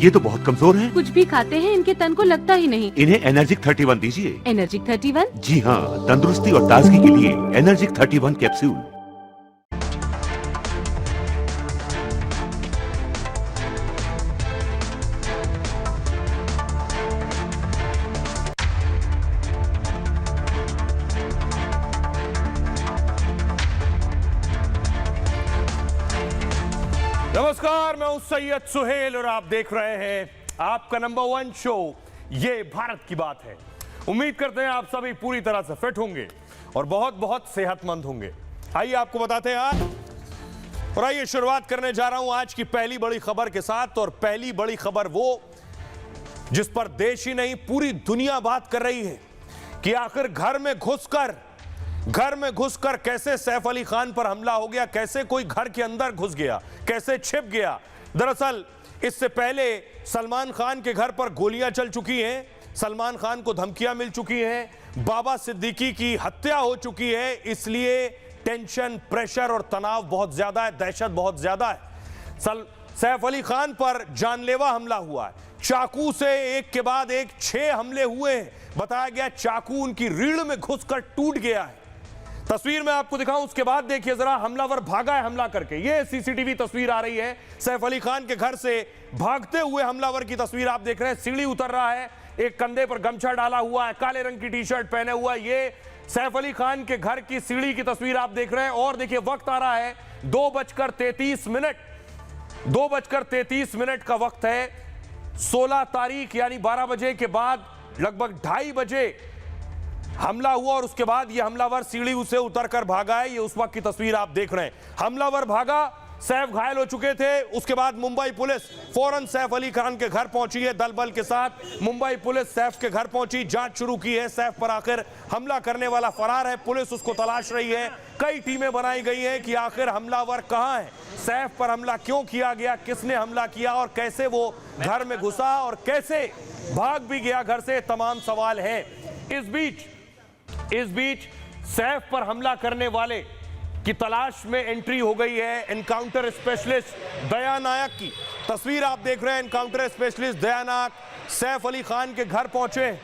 ये तो बहुत कमजोर हैं। कुछ भी खाते हैं इनके तन को लगता ही नहीं। इन्हें एनर्जिक 31 दीजिए। एनर्जिक 31? जी हाँ, तंदुरुस्ती और ताजगी के लिए एनर्जिक 31 कैप्सूल। नमस्कार, मैं हूं सैयद सुहेल और आप देख रहे हैं आपका नंबर 1 शो ये भारत की बात है। उम्मीद करते हैं आप सभी पूरी तरह से फिट होंगे और बहुत बहुत सेहतमंद होंगे। आइए आपको बताते हैं आज, और आइए शुरुआत करने जा रहा हूं आज की पहली बड़ी खबर के साथ। और पहली बड़ी खबर वो जिस पर देश ही नहीं पूरी दुनिया बात कर रही है कि आखिर घर में घुसकर कैसे सैफ अली खान पर हमला हो गया, कैसे कोई घर के अंदर घुस गया, कैसे छिप गया। दरअसल इससे पहले सलमान खान के घर पर गोलियां चल चुकी हैं, सलमान खान को धमकियां मिल चुकी हैं, बाबा सिद्दीकी की हत्या हो चुकी है। इसलिए टेंशन, प्रेशर और तनाव बहुत ज्यादा है, दहशत बहुत ज्यादा है। सैफ अली खान पर जानलेवा हमला हुआ है, चाकू से एक के बाद एक 6 हमले हुए हैं। बताया गया चाकू उनकी रीढ़ में घुसकर टूट गया है। तस्वीर में आपको दिखाऊं, उसके बाद देखिए जरा, हमलावर भागा है हमला करके। ये सीसीटीवी तस्वीर आ रही है, सैफ अली खान के घर से भागते हुए हमलावर की तस्वीर आप देख रहे हैं। सीढ़ी उतर रहा है, एक कंधे पर गमछा डाला हुआ है, काले रंग की टी शर्ट पहने हुआ है। ये सैफ अली खान के घर की सीढ़ी की तस्वीर आप देख रहे हैं। और देखिए वक्त आ रहा है 2:33 का वक्त है। 16 तारीख यानी 12 बजे के बाद लगभग 2:30 बजे हमला हुआ और उसके बाद यह हमलावर सीढ़ी से उतरकर भागा है। ये उस वक्त की तस्वीर आप देख रहे हैं। हमलावर भागा, सैफ घायल हो चुके थे। उसके बाद मुंबई पुलिस फौरन सैफ अली खान के घर पहुंची है दल बल के साथ। मुंबई पुलिस सैफ के घर पहुंची, जांच शुरू की है। सैफ पर आखिर हमला करने वाला फरार है, पुलिस उसको तलाश रही है। कई टीमें बनाई गई हैं कि आखिर हमलावर कहां है, सैफ पर हमला क्यों किया गया, किसने हमला किया और कैसे वो घर में घुसा और कैसे भाग भी गया घर से, तमाम सवाल हैं। इस बीच सैफ पर हमला करने वाले की तलाश में एंट्री हो गई है एनकाउंटर स्पेशलिस्ट दया नायक की। तस्वीर आप देख रहे हैं, एनकाउंटर स्पेशलिस्ट दया नायक सैफ अली खान के घर पहुंचे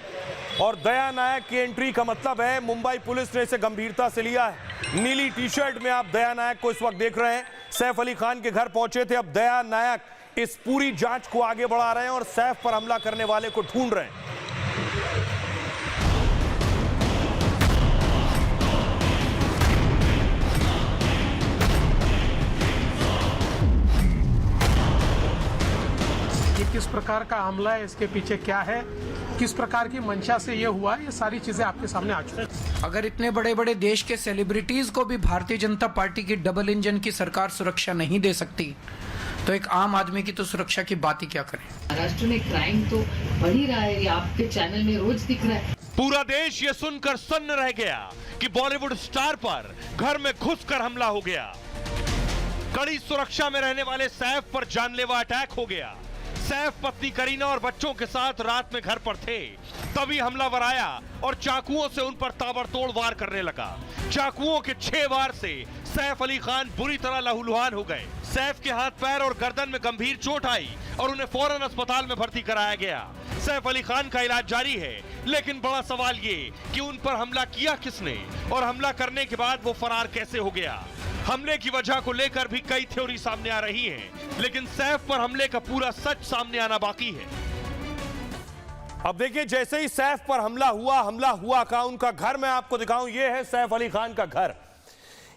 और दया नायक की एंट्री का मतलब है मुंबई पुलिस ने इसे गंभीरता से लिया है। नीली टी शर्ट में आप दया नायक को इस वक्त देख रहे हैं। सैफ अली खान के घर पहुंचे थे, अब दया नायक इस पूरी जांच को आगे बढ़ा रहे हैं और सैफ पर हमला करने वाले को ढूंढ रहे हैं। किस प्रकार का हमला है, इसके पीछे क्या है, किस प्रकार की मंशा से ये हुआ, ये सारी चीजें आपके सामने आ चुकी हैं। अगर इतने बड़े बड़े देश के सेलिब्रिटीज को भी भारतीय जनता पार्टी की डबल इंजन की सरकार सुरक्षा नहीं दे सकती, तो एक आम आदमी की तो सुरक्षा की बात ही क्या करें। महाराष्ट्र में क्राइम तो बढ़ ही रहा है, ये आपके चैनल में रोज दिख रहा है। पूरा देश ये सुनकर सन्न रह गया कि बॉलीवुड स्टार पर घर में घुसकर हमला हो गया। कड़ी सुरक्षा में रहने वाले सैफ पर जानलेवा अटैक हो गया। सैफ पत्नी करीना और बच्चों के साथ रात में घर पर थे, तभी हमलावर आया और चाकुओं से उन पर ताबड़तोड़ वार करने लगा। चाकुओं के 6 वार से सैफ अली खान बुरी तरह लहूलुहान हो गए। सैफ के हाथ, पैर और गर्दन में गंभीर चोट आई और उन्हें फौरन अस्पताल में भर्ती कराया गया। सैफ अली खान का इलाज जारी है, लेकिन बड़ा सवाल ये कि उन पर हमला किया किसने और हमला करने के बाद वो फरार कैसे हो गया। हमले की वजह को लेकर भी कई थ्योरी सामने आ रही हैं, लेकिन सैफ पर हमले का पूरा सच सामने आना बाकी है। अब देखिए, जैसे ही सैफ पर हमला हुआ का उनका घर मैं आपको दिखाऊं। ये है सैफ अली खान का घर,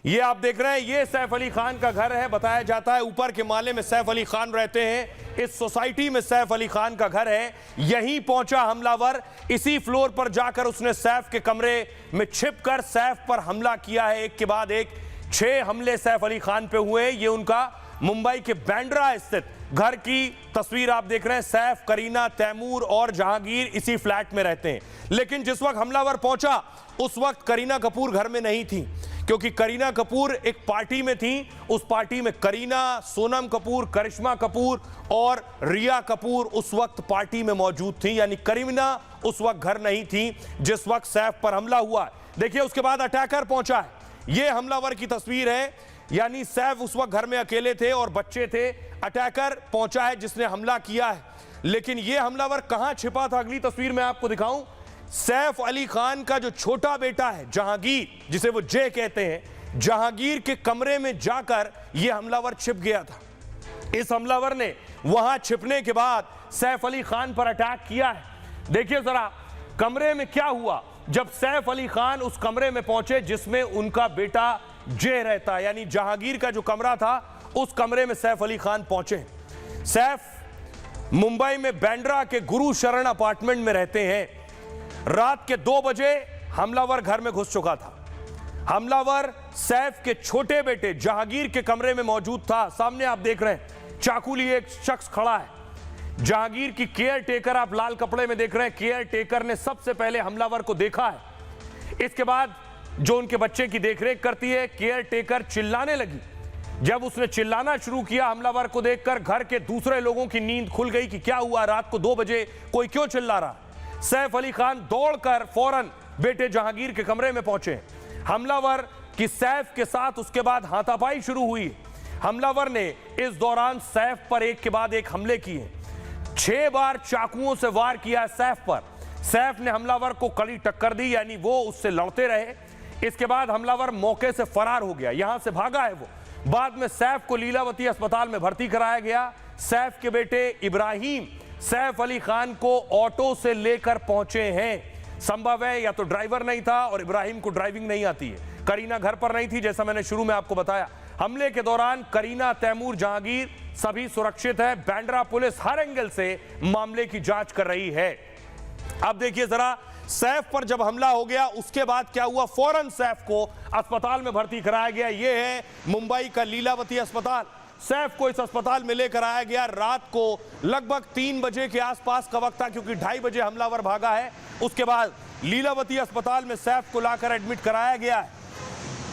ये आप देख रहे हैं, ये सैफ अली खान का घर है। बताया जाता है ऊपर के माले में सैफ अली खान रहते हैं, इस सोसाइटी में सैफ अली खान का घर है। यहीं पहुंचा हमलावर, इसी फ्लोर पर जाकर उसने सैफ के कमरे में छिपकर सैफ पर हमला किया है। एक के बाद एक 6 हमले सैफ अली खान पे हुए। ये उनका मुंबई के बांद्रा स्थित घर की तस्वीर आप देख रहे हैं। सैफ, करीना, तैमूर और जहांगीर इसी फ्लैट में रहते हैं। लेकिन जिस वक्त हमलावर पहुंचा उस वक्त करीना कपूर घर में नहीं थी, क्योंकि करीना कपूर एक पार्टी में थी। उस पार्टी में करीना, सोनम कपूर, करिश्मा कपूर और रिया कपूर उस वक्त पार्टी में मौजूद थी, यानी करीना उस वक्त घर नहीं थी जिस वक्त सैफ पर हमला हुआ। देखिए उसके बाद अटैकर पहुंचा है। यह हमलावर की तस्वीर है। यानी सैफ उस वक्त घर में अकेले थे और बच्चे थे। अटैकर पहुंचा है जिसने हमला किया है, लेकिन यह हमलावर कहां छिपा था अगली तस्वीर में आपको दिखाऊं। सैफ अली खान का जो छोटा बेटा है जहांगीर, जिसे वो जे कहते हैं, जहांगीर के कमरे में जाकर यह हमलावर छिप गया था। इस हमलावर ने वहां छिपने के बाद सैफ अली खान पर अटैक किया है। देखिए जरा कमरे में क्या हुआ जब सैफ अली खान उस कमरे में पहुंचे जिसमें उनका बेटा जे रहता है, यानी जहांगीर का जो कमरा था उस कमरे में सैफ अली खान पहुंचे। सैफ मुंबई में बैंड्रा के गुरु शरण अपार्टमेंट में रहते हैं। रात के 2 बजे हमलावर घर में घुस चुका था। हमलावर सैफ के छोटे बेटे जहांगीर के कमरे में मौजूद था। सामने आप देख रहे हैं चाकू लिए एक शख्स खड़ा है। जहांगीर की केयर टेकर आप लाल कपड़े में देख रहे हैं। केयर टेकर ने सबसे पहले हमलावर को देखा है। इसके बाद जो उनके बच्चे की देखरेख करती है, केयर टेकर चिल्लाने लगी। जब उसने चिल्लाना शुरू किया हमलावर को देखकर, घर के दूसरे लोगों की नींद खुल गई कि क्या हुआ, रात को 2 बजे कोई क्यों चिल्ला रहा। सैफ अली खान दौड़कर फौरन बेटे जहांगीर के कमरे में पहुंचे। हमलावर की सैफ के साथ उसके बाद हाथापाई शुरू हुई। हमलावर ने इस दौरान सैफ पर एक के बाद एक हमले किए। 6 बार चाकुओं से वार किया सैफ पर। सैफ ने हमलावर को कड़ी टक्कर दी, यानी वो उससे लड़ते रहे। इसके बाद हमलावर मौके से फरार हो गया, यहां से भागा है वो। बाद में सैफ को लीलावती अस्पताल में भर्ती कराया गया। सैफ के बेटे इब्राहिम सैफ अली खान को ऑटो से लेकर पहुंचे हैं। संभव है या तो ड्राइवर नहीं था और इब्राहिम को ड्राइविंग नहीं आती है। करीना घर पर नहीं थी, जैसा मैंने शुरू में आपको बताया। हमले के दौरान करीना, तैमूर, जहांगीर सभी सुरक्षित है। बैंड्रा पुलिस हर एंगल से मामले की जांच कर रही है। अब देखिए जरा सैफ पर जब हमला हो गया उसके बाद क्या हुआ। फौरन सैफ को अस्पताल में भर्ती कराया गया। यह है मुंबई का लीलावती अस्पताल। सैफ को इस अस्पताल में लेकर आया गया। रात को लगभग 3 बजे के आसपास का वक्त था, क्योंकि 2:30 बजे हमलावर भागा है। उसके बाद लीलावती अस्पताल में सैफ को लाकर एडमिट कराया गया है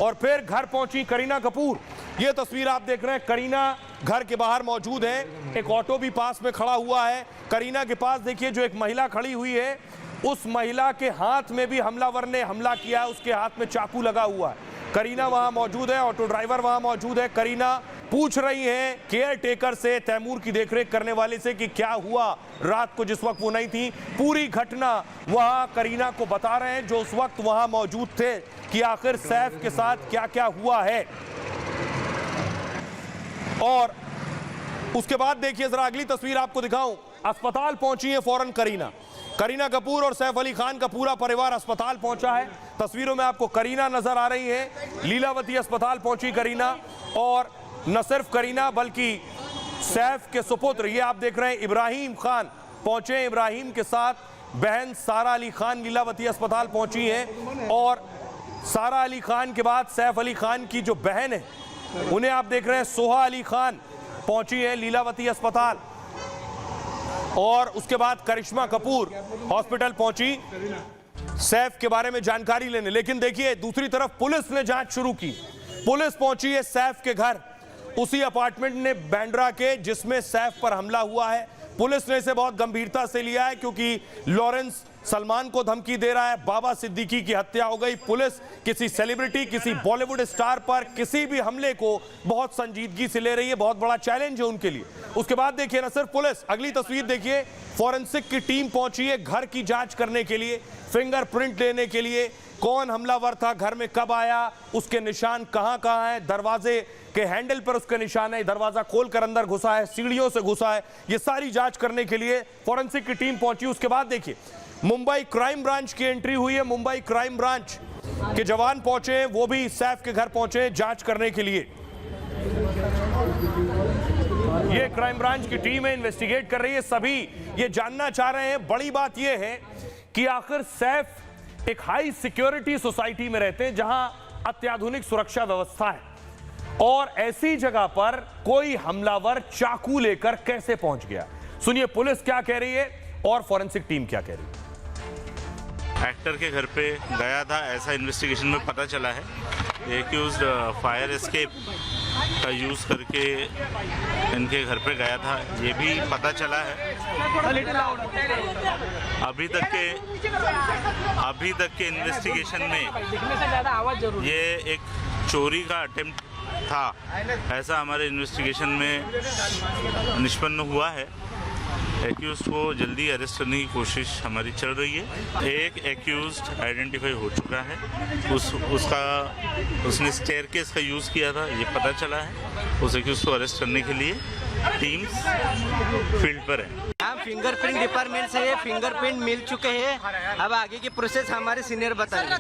और फिर घर पहुंची करीना कपूर। यह तस्वीर आप देख रहे हैं, करीना घर के बाहर मौजूद है। एक ऑटो भी पास में खड़ा हुआ है। करीना के पास देखिए जो एक महिला खड़ी हुई है, उस महिला के हाथ में भी हमलावर ने हमला किया है। उसके हाथ में चाकू लगा हुआ है। करीना वहां मौजूद है, ऑटो ड्राइवर वहां मौजूद है। करीना पूछ रही है केयर टेकर से, तैमूर की देखरेख करने वाले से, कि क्या हुआ रात को जिस वक्त वो नहीं थी। पूरी घटना वहां करीना को बता रहे हैं जो उस वक्त वहां मौजूद थे, कि आखिर सैफ के साथ क्या क्या हुआ है। और उसके बाद देखिए जरा अगली तस्वीर आपको दिखाऊं। अस्पताल पहुंची है फौरन करीना कपूर और सैफ अली खान का पूरा परिवार अस्पताल पहुंचा है। तस्वीरों में आपको करीना नजर आ रही है। लीलावती अस्पताल पहुंची करीना, और न सिर्फ करीना बल्कि सैफ के सुपुत्र, ये आप देख रहे हैं इब्राहिम खान पहुंचे। इब्राहिम के साथ बहन सारा अली खान लीलावती अस्पताल पहुंची है। और सारा अली खान के बाद सैफ अली खान की जो बहन है, उन्हें आप देख रहे हैं सोहा अली खान पहुंची है लीलावती अस्पताल। और उसके बाद करिश्मा कपूर हॉस्पिटल पहुंची सैफ के बारे में जानकारी लेने। लेकिन देखिए दूसरी तरफ पुलिस ने जांच शुरू की। पुलिस पहुंची है सैफ के घर, उसी अपार्टमेंट ने बैंड्रा के जिसमें सैफ पर हमला हुआ है। पुलिस ने इसे बहुत गंभीरता से लिया है, क्योंकि लॉरेंस सलमान को धमकी दे रहा है, बाबा सिद्दीकी की हत्या हो गई। पुलिस किसी सेलिब्रिटी, किसी बॉलीवुड स्टार पर किसी भी हमले को बहुत संजीदगी से ले रही है। बहुत बड़ा चैलेंज है उनके लिए। उसके बाद देखिए न सिर्फ पुलिस, अगली तस्वीर देखिए, फॉरेंसिक की टीम पहुंची है घर की जांच करने के लिए, फिंगरप्रिंट लेने के लिए। कौन हमलावर था, घर में कब आया, उसके निशान कहां कहां है, दरवाजे के हैंडल पर उसके निशान है, दरवाजा खोलकर अंदर घुसा है, सीढ़ियों से घुसा है, ये सारी जांच करने के लिए फॉरेंसिक की टीम पहुंची। उसके बाद देखिए मुंबई क्राइम ब्रांच की एंट्री हुई है। मुंबई क्राइम ब्रांच के जवान पहुंचे, वो भी सैफ के घर पहुंचे जांच करने के लिए। ये क्राइम ब्रांच की टीम है, इन्वेस्टिगेट कर रही है। सभी ये जानना चाह रहे हैं, बड़ी बात यह है कि आखिर सैफ एक हाई सिक्योरिटी सोसाइटी में रहते हैं जहां अत्याधुनिक सुरक्षा व्यवस्था है, और ऐसी जगह पर कोई हमलावर चाकू लेकर कैसे पहुंच गया। सुनिए पुलिस क्या कह रही है और फॉरेंसिक टीम क्या कह रही है। एक्टर के घर पे गया था, ऐसा इन्वेस्टिगेशन में पता चला है। एक्यूज्ड फायर एस्केप का यूज़ करके इनके घर पे गया था, ये भी पता चला है। अभी तक के इन्वेस्टिगेशन में ये एक चोरी का अटेम्प्ट था, ऐसा हमारे इन्वेस्टिगेशन में निष्पन्न हुआ है। एक्यूज्ड को जल्दी अरेस्ट करने की कोशिश हमारी चल रही है। एक एक्यूज्ड आइडेंटिफाई हो चुका है, उसने स्टेयरकेस का यूज़ किया था, ये पता चला है। उस एक्यूज्ड को अरेस्ट करने के लिए टीम्स फील्ड पर है। हम फिंगरप्रिंट डिपार्टमेंट से फिंगरप्रिंट मिल चुके हैं, अब आगे की प्रोसेस हमारे सीनियर बताएंगे।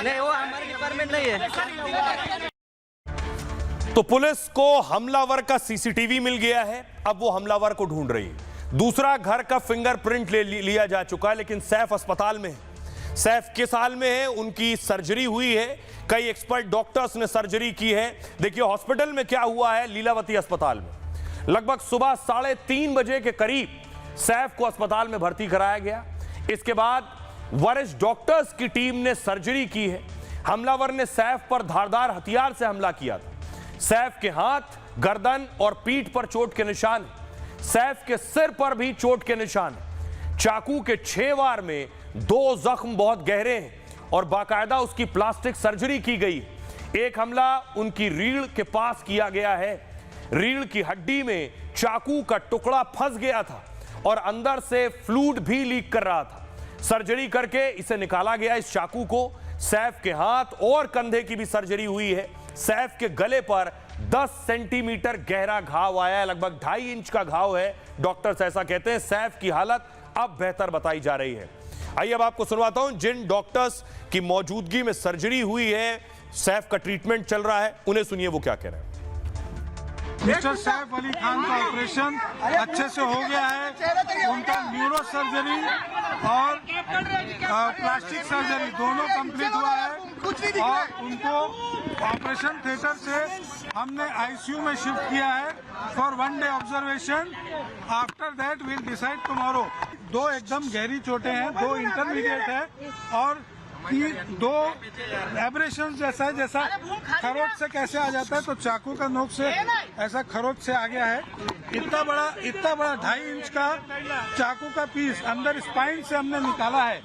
नहीं, वो हमारे डिपार्टमेंट नहीं है। तो पुलिस को हमलावर का सीसीटीवी मिल गया है, अब वो हमलावर को ढूंढ रही है। दूसरा घर का फिंगरप्रिंट लिया जा चुका है, लेकिन सैफ अस्पताल में है। सैफ किस हाल में है? उनकी सर्जरी हुई है, कई एक्सपर्ट डॉक्टर्स ने सर्जरी की है। देखिए हॉस्पिटल में क्या हुआ है। लीलावती अस्पताल में लगभग सुबह 3:30 बजे के करीब सैफ को अस्पताल में भर्ती कराया गया। इसके बाद वरिष्ठ डॉक्टर्स की टीम ने सर्जरी की है। हमलावर ने सैफ पर धारदार हथियार से हमला किया था। सैफ के हाथ, गर्दन और पीठ पर चोट के निशान हैं। सैफ के सिर पर भी चोट के निशान हैं। चाकू के 6 वार में 2 जख्म बहुत गहरे हैं और बाकायदा उसकी प्लास्टिक सर्जरी की गई। एक हमला उनकी रीढ़ के पास किया गया है। रीढ़ की हड्डी में चाकू का टुकड़ा फंस गया था और अंदर से फ्लूइड भी लीक कर रहा था। सर्जरी करके इसे निकाला गया, इस चाकू को। सैफ के हाथ और कंधे की भी सर्जरी हुई है। सैफ के गले पर 10 सेंटीमीटर गहरा घाव आया है, लगभग 2.5 इंच का घाव है। डॉक्टर्स ऐसा कहते हैं। सैफ की हालत अब बेहतर बताई जा रही है। आइए अब आपको सुनवाता हूं जिन डॉक्टर्स की मौजूदगी में सर्जरी हुई है, सैफ का ट्रीटमेंट चल रहा है, उन्हें सुनिए वो क्या कह रहे हैं। मिस्टर सैफ अली खान का ऑपरेशन अच्छे से हो गया है। उनका न्यूरो सर्जरी और प्लास्टिक सर्जरी दोनों कंप्लीट हुआ है और उनको ऑपरेशन थिएटर से हमने आईसीयू में शिफ्ट किया है for 1 day observation. After that will decide tomorrow. 2 एकदम गहरी चोटें हैं, 2 इंटरमीडिएट है और 2 एब्रेशन जैसा है, जैसा खरोच से कैसे आ जाता है तो चाकू का नोक से ऐसा खरोच से आ गया है। इतना बड़ा 2.5 इंच का चाकू का पीस अंदर स्पाइन से हमने निकाला है।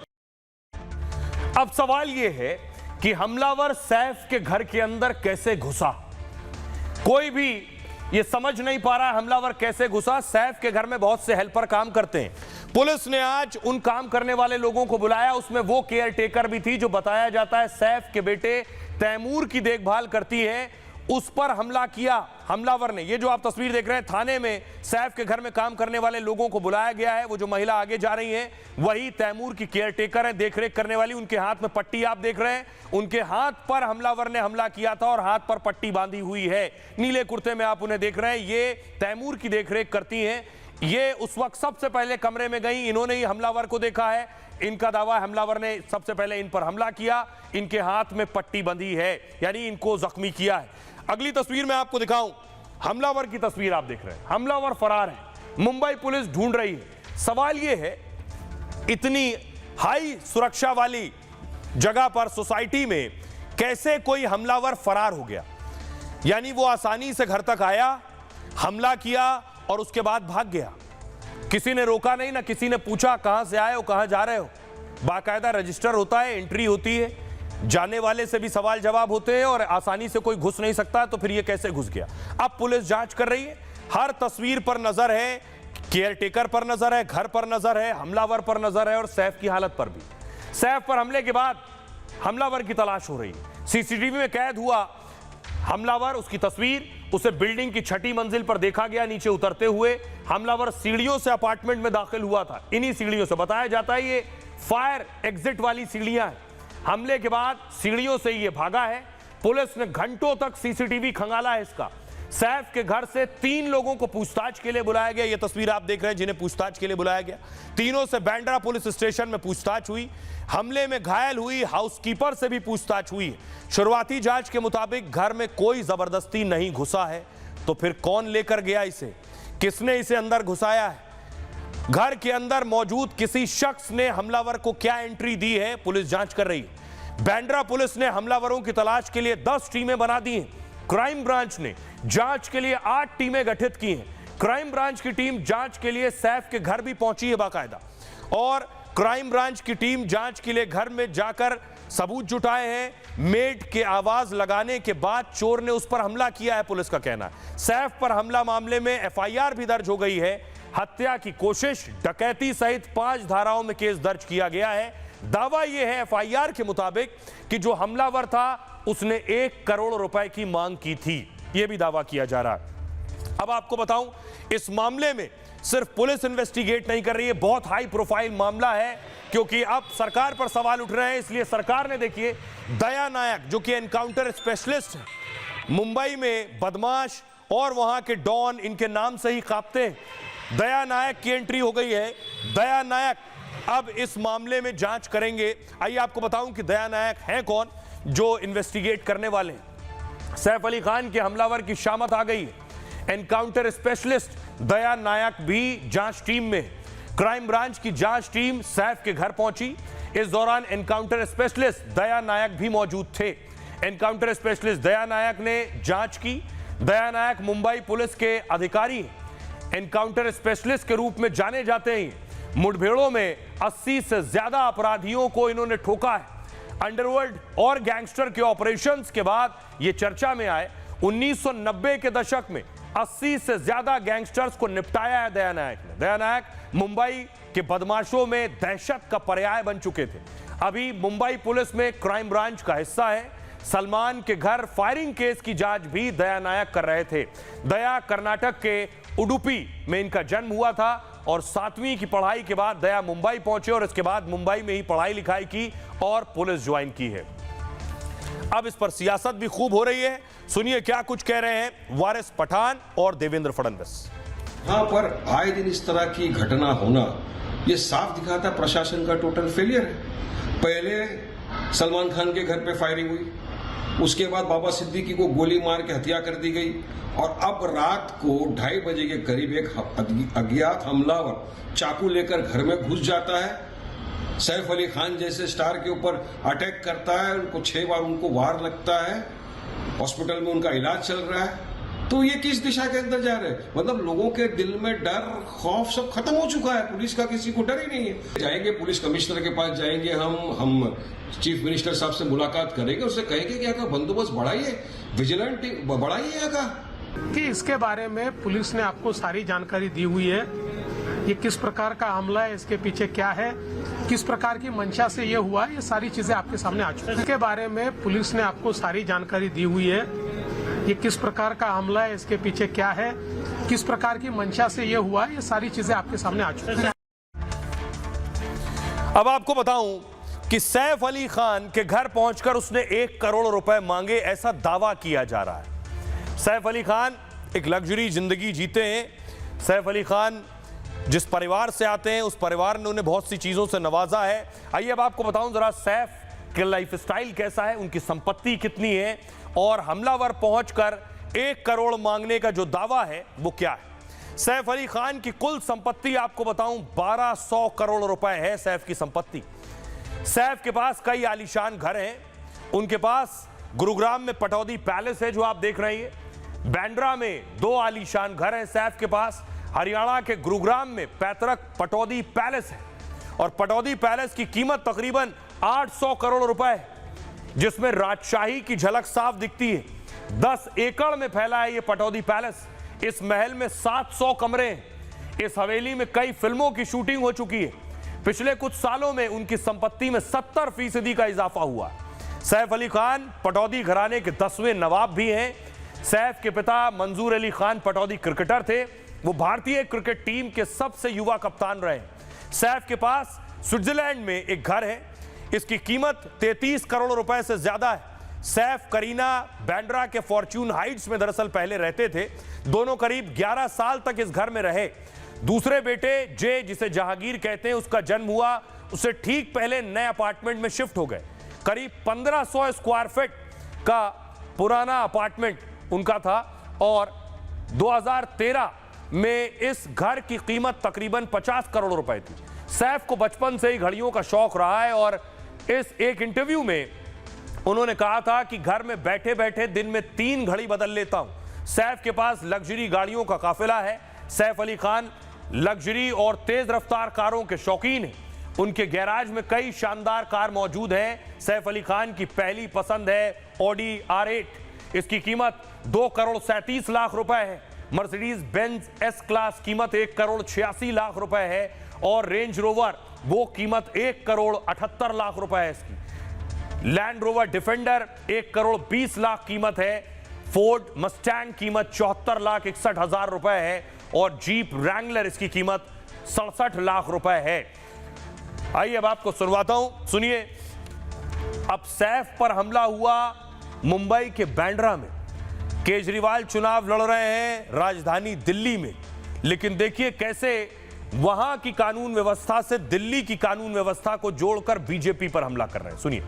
अब सवाल यह है कि हमलावर सैफ के घर के अंदर कैसे घुसा। कोई भी ये समझ नहीं पा रहा हमलावर कैसे घुसा। सैफ के घर में बहुत से हेल्पर काम करते हैं। पुलिस ने आज उन काम करने वाले लोगों को बुलाया, उसमें वो केयर टेकर भी थी जो बताया जाता है सैफ के बेटे तैमूर की देखभाल करती है। उस पर हमला किया हमलावर ने। ये जो आप तस्वीर देख रहे हैं, थाने में सैफ के घर में काम करने वाले लोगों को बुलाया गया है। वो जो महिला आगे जा रही है वही तैमूर की केयर टेकर है, देखरेख करने वाली। उनके हाथ में पट्टी आप देख रहे हैं, उनके हाथ पर हमलावर ने हमला किया था और हाथ पर पट्टी बांधी हुई है। नीले कुर्ते में आप उन्हें देख रहे हैं, ये तैमूर की देखरेख करती हैं। ये उस वक्त सबसे पहले कमरे में गई, इन्होंने ही हमलावर को देखा है। इनका दावा हमलावर ने सबसे पहले इन पर हमला किया, इनके हाथ में पट्टी बंधी है, यानी इनको जख्मी किया है। अगली तस्वीर में आपको दिखाऊं, हमलावर की तस्वीर आप देख रहे हैं। हमलावर फरार है, मुंबई पुलिस ढूंढ रही है। सवाल यह है, इतनी हाई सुरक्षा वाली जगह पर, सोसाइटी में कैसे कोई हमलावर फरार हो गया? यानी वो आसानी से घर तक आया, हमला किया और उसके बाद भाग गया। किसी ने रोका नहीं, ना किसी ने पूछा कहां से आए हो, कहां जा रहे हो। बाकायदा रजिस्टर होता है, एंट्री होती है, जाने वाले से भी सवाल जवाब होते हैं और आसानी से कोई घुस नहीं सकता। तो फिर ये कैसे घुस गया? अब पुलिस जांच कर रही है। हर तस्वीर पर नजर है, केयर टेकर पर नजर है, घर पर नजर है, हमलावर पर नजर है और सैफ की हालत पर भी। सैफ पर हमले के बाद हमलावर की तलाश हो रही है। सीसीटीवी में कैद हुआ हमलावर, उसकी तस्वीर, उसे बिल्डिंग की 6ठी मंजिल पर देखा गया नीचे उतरते हुए। हमलावर सीढ़ियों से अपार्टमेंट में दाखिल हुआ था। इन्हीं सीढ़ियों से, बताया जाता है ये फायर एग्जिट वाली सीढ़ियां हैं। हमले के बाद सीढ़ियों से ये भागा है। पुलिस ने घंटों तक सीसीटीवी खंगाला है इसका। सैफ के घर से 3 लोगों को पूछताछ के लिए बुलाया गया। ये तस्वीर आप देख रहे हैं जिन्हें पूछताछ के लिए बुलाया गया। तीनों से बांद्रा पुलिस स्टेशन में पूछताछ हुई। हमले में घायल हुई हाउसकीपर से भी पूछताछ हुई है। शुरुआती जांच के मुताबिक घर में कोई जबरदस्ती नहीं घुसा है। तो फिर कौन लेकर गया इसे, किसने इसे अंदर घुसाया है? घर के अंदर मौजूद किसी शख्स ने हमलावर को क्या एंट्री दी है, पुलिस जांच कर रही है। बांद्रा पुलिस ने हमलावरों की तलाश के लिए 10 टीमें बना दी हैं। क्राइम ब्रांच ने जांच के लिए 8 टीमें गठित की हैं। क्राइम ब्रांच की टीम जांच के लिए सैफ के घर भी पहुंची है बाकायदा, और क्राइम ब्रांच की टीम जांच के लिए घर में जाकर सबूत जुटाए हैं। मेड के आवाज लगाने के बाद चोर ने उस पर हमला किया है, पुलिस का कहना है। सैफ पर हमला मामले में एफआईआर भी दर्ज हो गई है। हत्या की कोशिश, डकैती सहित 5 धाराओं में केस दर्ज किया गया है। दावा यह है एफआईआर के मुताबिक कि जो हमलावर था उसने 1 करोड़ रुपए की मांग की थी, यह भी दावा किया जा रहा है। अब आपको बताऊं, इस मामले में सिर्फ पुलिस इन्वेस्टिगेट नहीं कर रही है, बहुत हाई प्रोफाइल मामला है, क्योंकि अब सरकार पर सवाल उठ रहे हैं। इसलिए सरकार ने, देखिए, दया नायक जो कि एनकाउंटर स्पेशलिस्ट है, मुंबई में बदमाश और वहां के डॉन इनके नाम से ही कांपते हैं, दया नायक की एंट्री हो गई है। दया नायक अब इस मामले में जांच करेंगे। आइए आपको बताऊं कि दया नायक हैं कौन जो इन्वेस्टिगेट करने वाले हैं। सैफ अली खान के हमलावर की शामत आ गई है। एनकाउंटर स्पेशलिस्ट दया नायक भी जांच टीम में। क्राइम ब्रांच की जांच टीम सैफ के घर पहुंची। इस दौरान एनकाउंटर स्पेशलिस्ट दया नायक भी मौजूद थे। एनकाउंटर स्पेशलिस्ट दया नायक ने जांच की। दया नायक मुंबई पुलिस के अधिकारी हैं। एनकाउंटर स्पेशलिस्ट के रूप में जाने जाते हैं। मुठभेड़ों में 80 से ज्यादा अपराधियों को इन्होंने ठोका है। अंडरवर्ल्ड और गैंगस्टर के ऑपरेशंस के बाद यह चर्चा में आए। 1990 के दशक में 80 से ज्यादा गैंगस्टर्स को निपटाया है दया नायक ने। दया नायक मुंबई के बदमाशों में दहशत का पर्याय बन चुके थे। अभी मुंबई पुलिस में क्राइम ब्रांच का हिस्सा है। सलमान के घर फायरिंग केस की जांच भी दया नायक कर रहे थे। दया कर्नाटक के उडुपी में इनका जन्म हुआ था और 7वीं की पढ़ाई के बाद दया मुंबई पहुंचे और इसके बाद मुंबई में ही पढ़ाई लिखाई की और पुलिस ज्वाइन की है। अब इस पर सियासत भी खूब हो रही है। सुनिए क्या कुछ कह रहे हैं वारिस पठान और देवेंद्र फडणवीस। यहाँ पर आए दिन इस तरह की घटना होना ये साफ दिखाता प्रशासन का टोटल फेलियर है। पहले सलमान खान के घर पे फायरिंग हुई, उसके बाद बाबा सिद्दीकी को गोली मार के हत्या कर दी गई और अब रात को 2:30 बजे के करीब एक अज्ञात हमलावर चाकू लेकर घर में घुस जाता है। सैफ अली खान जैसे स्टार के ऊपर अटैक करता है, उनको 6 बार उनको वार लगता है, हॉस्पिटल में उनका इलाज चल रहा है। तो ये किस दिशा के अंदर जा रहे हैं? मतलब लोगों के दिल में डर खौफ सब खत्म हो चुका है। पुलिस का किसी को डर ही नहीं है। जाएंगे पुलिस कमिश्नर के पास जाएंगे, हम चीफ मिनिस्टर साहब से मुलाकात करेंगे, उससे कहेंगे कि यहाँ का बंदोबस्त बढ़ाइए, विजिलेंट बढ़ाइए यहाँ का। कि इसके बारे में पुलिस ने आपको सारी जानकारी दी हुई है। ये किस प्रकार का हमला है, इसके पीछे क्या है, किस प्रकार की मंशा से ये हुआ, ये सारी चीजें आपके सामने आ चुकी हैं। इसके बारे में पुलिस ने आपको सारी जानकारी दी हुई है। ये किस प्रकार का हमला है, इसके पीछे क्या है, किस प्रकार की मंशा से ये हुआ, ये सारी चीजें आपके सामने आ चुकी हैं। अब आपको बताऊं कि सैफ अली खान के घर पहुंचकर उसने 1 करोड़ रुपए मांगे, ऐसा दावा किया जा रहा है। सैफ अली खान एक लग्जरी जिंदगी जीते हैं। सैफ अली खान जिस परिवार से आते हैं उस परिवार ने उन्हें बहुत सी चीजों से नवाजा है। आइए अब आपको बताऊं जरा सैफ के लाइफस्टाइल कैसा है, उनकी संपत्ति कितनी है और हमलावर पहुंचकर 1 करोड़ मांगने का जो दावा है वो क्या है। सैफ अली खान की कुल संपत्ति आपको बताऊं 1200 करोड़ रुपए है सैफ की संपत्ति। सैफ के पास कई आलीशान घर हैं। उनके पास गुरुग्राम में पटौदी पैलेस है जो आप देख रहे हैं। बांद्रा में 2 आलीशान घर हैं सैफ के पास। हरियाणा के गुरुग्राम में पैतृक पटौदी पैलेस है और पटौदी पैलेस की कीमत तकरीबन 800 करोड़ रुपए है, जिसमें राजशाही की झलक साफ दिखती है। 10 एकड़ में फैला है यह पटौदी पैलेस। इस महल में 700 कमरे हैं। इस हवेली में कई फिल्मों की शूटिंग हो चुकी है। पिछले कुछ सालों में उनकी संपत्ति में 70% का इजाफा हुआ। सैफ अली खान पटौदी घराने के 10वें नवाब भी हैं। सैफ के पिता मंजूर अली खान पटौदी क्रिकेटर थे। वो भारतीय क्रिकेट टीम के सबसे युवा कप्तान रहे। सैफ के पास स्विट्जरलैंड में एक घर है। इसकी कीमत 33 करोड़ रुपए से ज्यादा है। सैफ करीना बांद्रा के फॉर्च्यून हाइट्स में दरअसल पहले रहते थे। दोनों करीब 11 साल तक इस घर में रहे। दूसरे बेटे जे, जिसे जहांगीर कहते हैं, उसका जन्म हुआ उससे ठीक पहले नए अपार्टमेंट में शिफ्ट हो गए। करीब 1500 स्क्वायर फीट का पुराना अपार्टमेंट उनका था और 2013 में इस घर की कीमत तकरीबन 50 करोड़ रुपए थी। सैफ को बचपन से ही घड़ियों का शौक रहा है और इस एक इंटरव्यू में उन्होंने कहा था कि घर में बैठे बैठे दिन में 3 घड़ी बदल लेता हूं। सैफ के पास लग्जरी गाड़ियों का काफिला है। सैफ अली खान लग्जरी और तेज रफ्तार कारों के शौकीन हैं। उनके गैराज में कई शानदार कार मौजूद हैं। सैफ अली खान की पहली पसंद है ऑडी R8। इसकी कीमत 2,37,00,000 रुपए है। मर्सिडीज बेंज एस क्लास कीमत 1,86,00,000 रुपए है और रेंज रोवर वो कीमत 1,78,00,000 रुपए है इसकी। लैंड रोवर डिफेंडर 1,20,00,000 कीमत है। फोर्ड मस्टैंग कीमत 74,61,000 रुपए है और जीप रैंगलर इसकी कीमत 67 लाख रुपए है। आइए अब आपको सुनवाता हूं, सुनिए। अब सैफ पर हमला हुआ मुंबई के बांद्रा में। केजरीवाल चुनाव लड़ रहे हैं राजधानी दिल्ली में, लेकिन देखिए कैसे वहां की कानून व्यवस्था से दिल्ली की कानून व्यवस्था को जोड़कर बीजेपी पर हमला कर रहे हैं। सुनिए।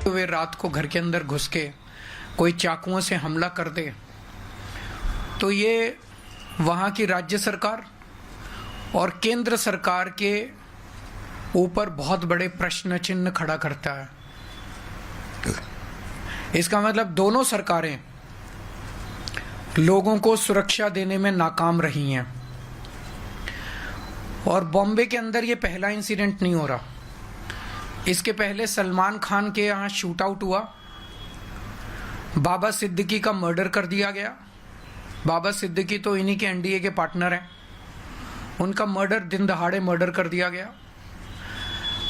तो वे रात को घर के अंदर घुस के कोई चाकुओं से हमला कर दे तो ये वहां की राज्य सरकार और केंद्र सरकार के ऊपर बहुत बड़े प्रश्न चिन्ह खड़ा करता है। इसका मतलब दोनों सरकारें लोगों को सुरक्षा देने में नाकाम रही हैं। और बॉम्बे के अंदर ये पहला इंसिडेंट नहीं हो रहा। इसके पहले सलमान खान के यहाँ शूट आउट हुआ, बाबा सिद्दीकी का मर्डर कर दिया गया। बाबा सिद्दीकी तो इन्हीं के एनडीए के पार्टनर हैं, उनका मर्डर दिन दहाड़े मर्डर कर दिया गया।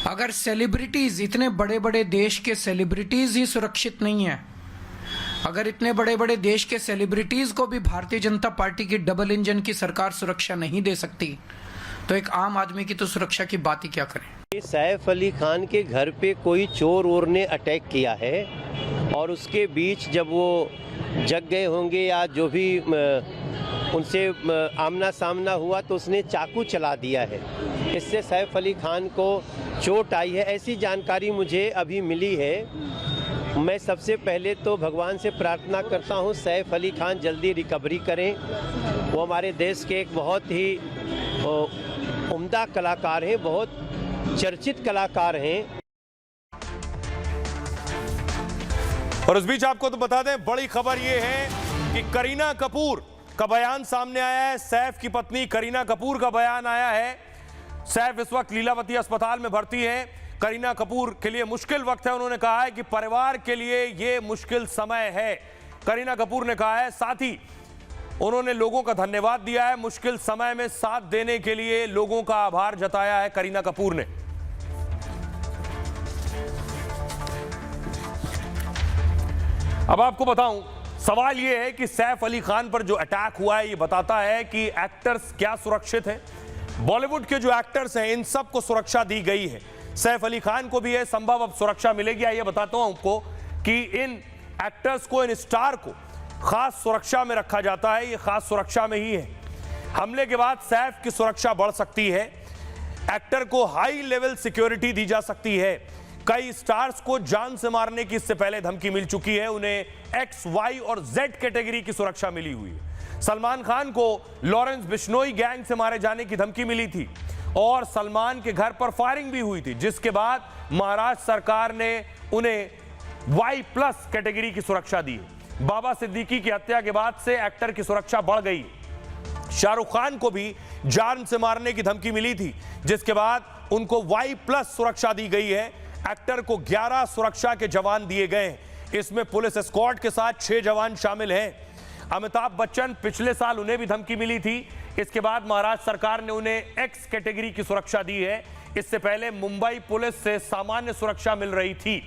अगर सेलिब्रिटीज, इतने बड़े बड़े देश के सेलिब्रिटीज ही सुरक्षित नहीं है, अगर इतने बड़े बड़े देश के सेलिब्रिटीज को भी भारतीय जनता पार्टी की डबल इंजन की सरकार सुरक्षा नहीं दे सकती, तो एक आम आदमी की तो सुरक्षा की बात ही क्या करें। सैफ अली खान के घर पे कोई चोर वोर ने अटैक किया है और उसके बीच जब वो जग गए होंगे या जो भी उनसे आमना सामना हुआ तो उसने चाकू चला दिया है। इससे सैफ अली खान को चोट आई है, ऐसी जानकारी मुझे अभी मिली है। मैं सबसे पहले तो भगवान से प्रार्थना करता हूं सैफ अली खान जल्दी रिकवरी करें। वो हमारे देश के एक बहुत ही उम्दा कलाकार हैं, बहुत चर्चित कलाकार हैं। और इस बीच आपको तो बता दें, बड़ी खबर यह है कि करीना कपूर का बयान सामने आया है। सैफ की पत्नी करीना कपूर का बयान आया है। सैफ इस वक्त लीलावती अस्पताल में भर्ती हैं। करीना कपूर के लिए मुश्किल वक्त है। उन्होंने कहा है कि परिवार के लिए यह मुश्किल समय है, करीना कपूर ने कहा है। साथ ही उन्होंने लोगों का धन्यवाद दिया है, मुश्किल समय में साथ देने के लिए लोगों का आभार जताया है करीना कपूर ने। अब आपको बताऊं, सवाल यह है कि सैफ अली खान पर जो अटैक हुआ है, यह बताता है कि एक्टर्स क्या सुरक्षित हैं। बॉलीवुड के जो एक्टर्स हैं, इन सबको सुरक्षा दी गई है। सैफ अली खान को भी यह संभव अब सुरक्षा मिलेगी। आइए बताता हूं आपको कि इन एक्टर्स को, इन स्टार को खास सुरक्षा में रखा जाता है। ये खास सुरक्षा में ही है। हमले के बाद सैफ की सुरक्षा बढ़ सकती है। एक्टर को हाई लेवल सिक्योरिटी दी जा सकती है। कई स्टार्स को जान से मारने की इससे पहले धमकी मिल चुकी है। उन्हें X, Y और Z कैटेगरी की सुरक्षा मिली हुई है। सलमान खान को लॉरेंस बिश्नोई गैंग से मारे जाने की धमकी मिली थी और सलमान के घर पर फायरिंग भी हुई थी, जिसके बाद महाराष्ट्र सरकार ने उन्हें Y+ कैटेगरी की सुरक्षा दी। बाबा सिद्दीकी की हत्या के बाद से एक्टर की सुरक्षा बढ़ गई। शाहरुख खान को भी जान से मारने की धमकी मिली थी, जिसके बाद उनको Y+ सुरक्षा दी गई है। एक्टर को 11 सुरक्षा के जवान दिए गए हैं। इसमें पुलिस एस्कॉर्ट के साथ 6 जवान शामिल हैं। अमिताभ बच्चन, पिछले साल उन्हें भी धमकी मिली थी। इसके बाद महाराष्ट्र सरकार ने उन्हें X कैटेगरी की सुरक्षा दी है। इससे पहले मुंबई पुलिस से सामान्य सुरक्षा मिल रही थी।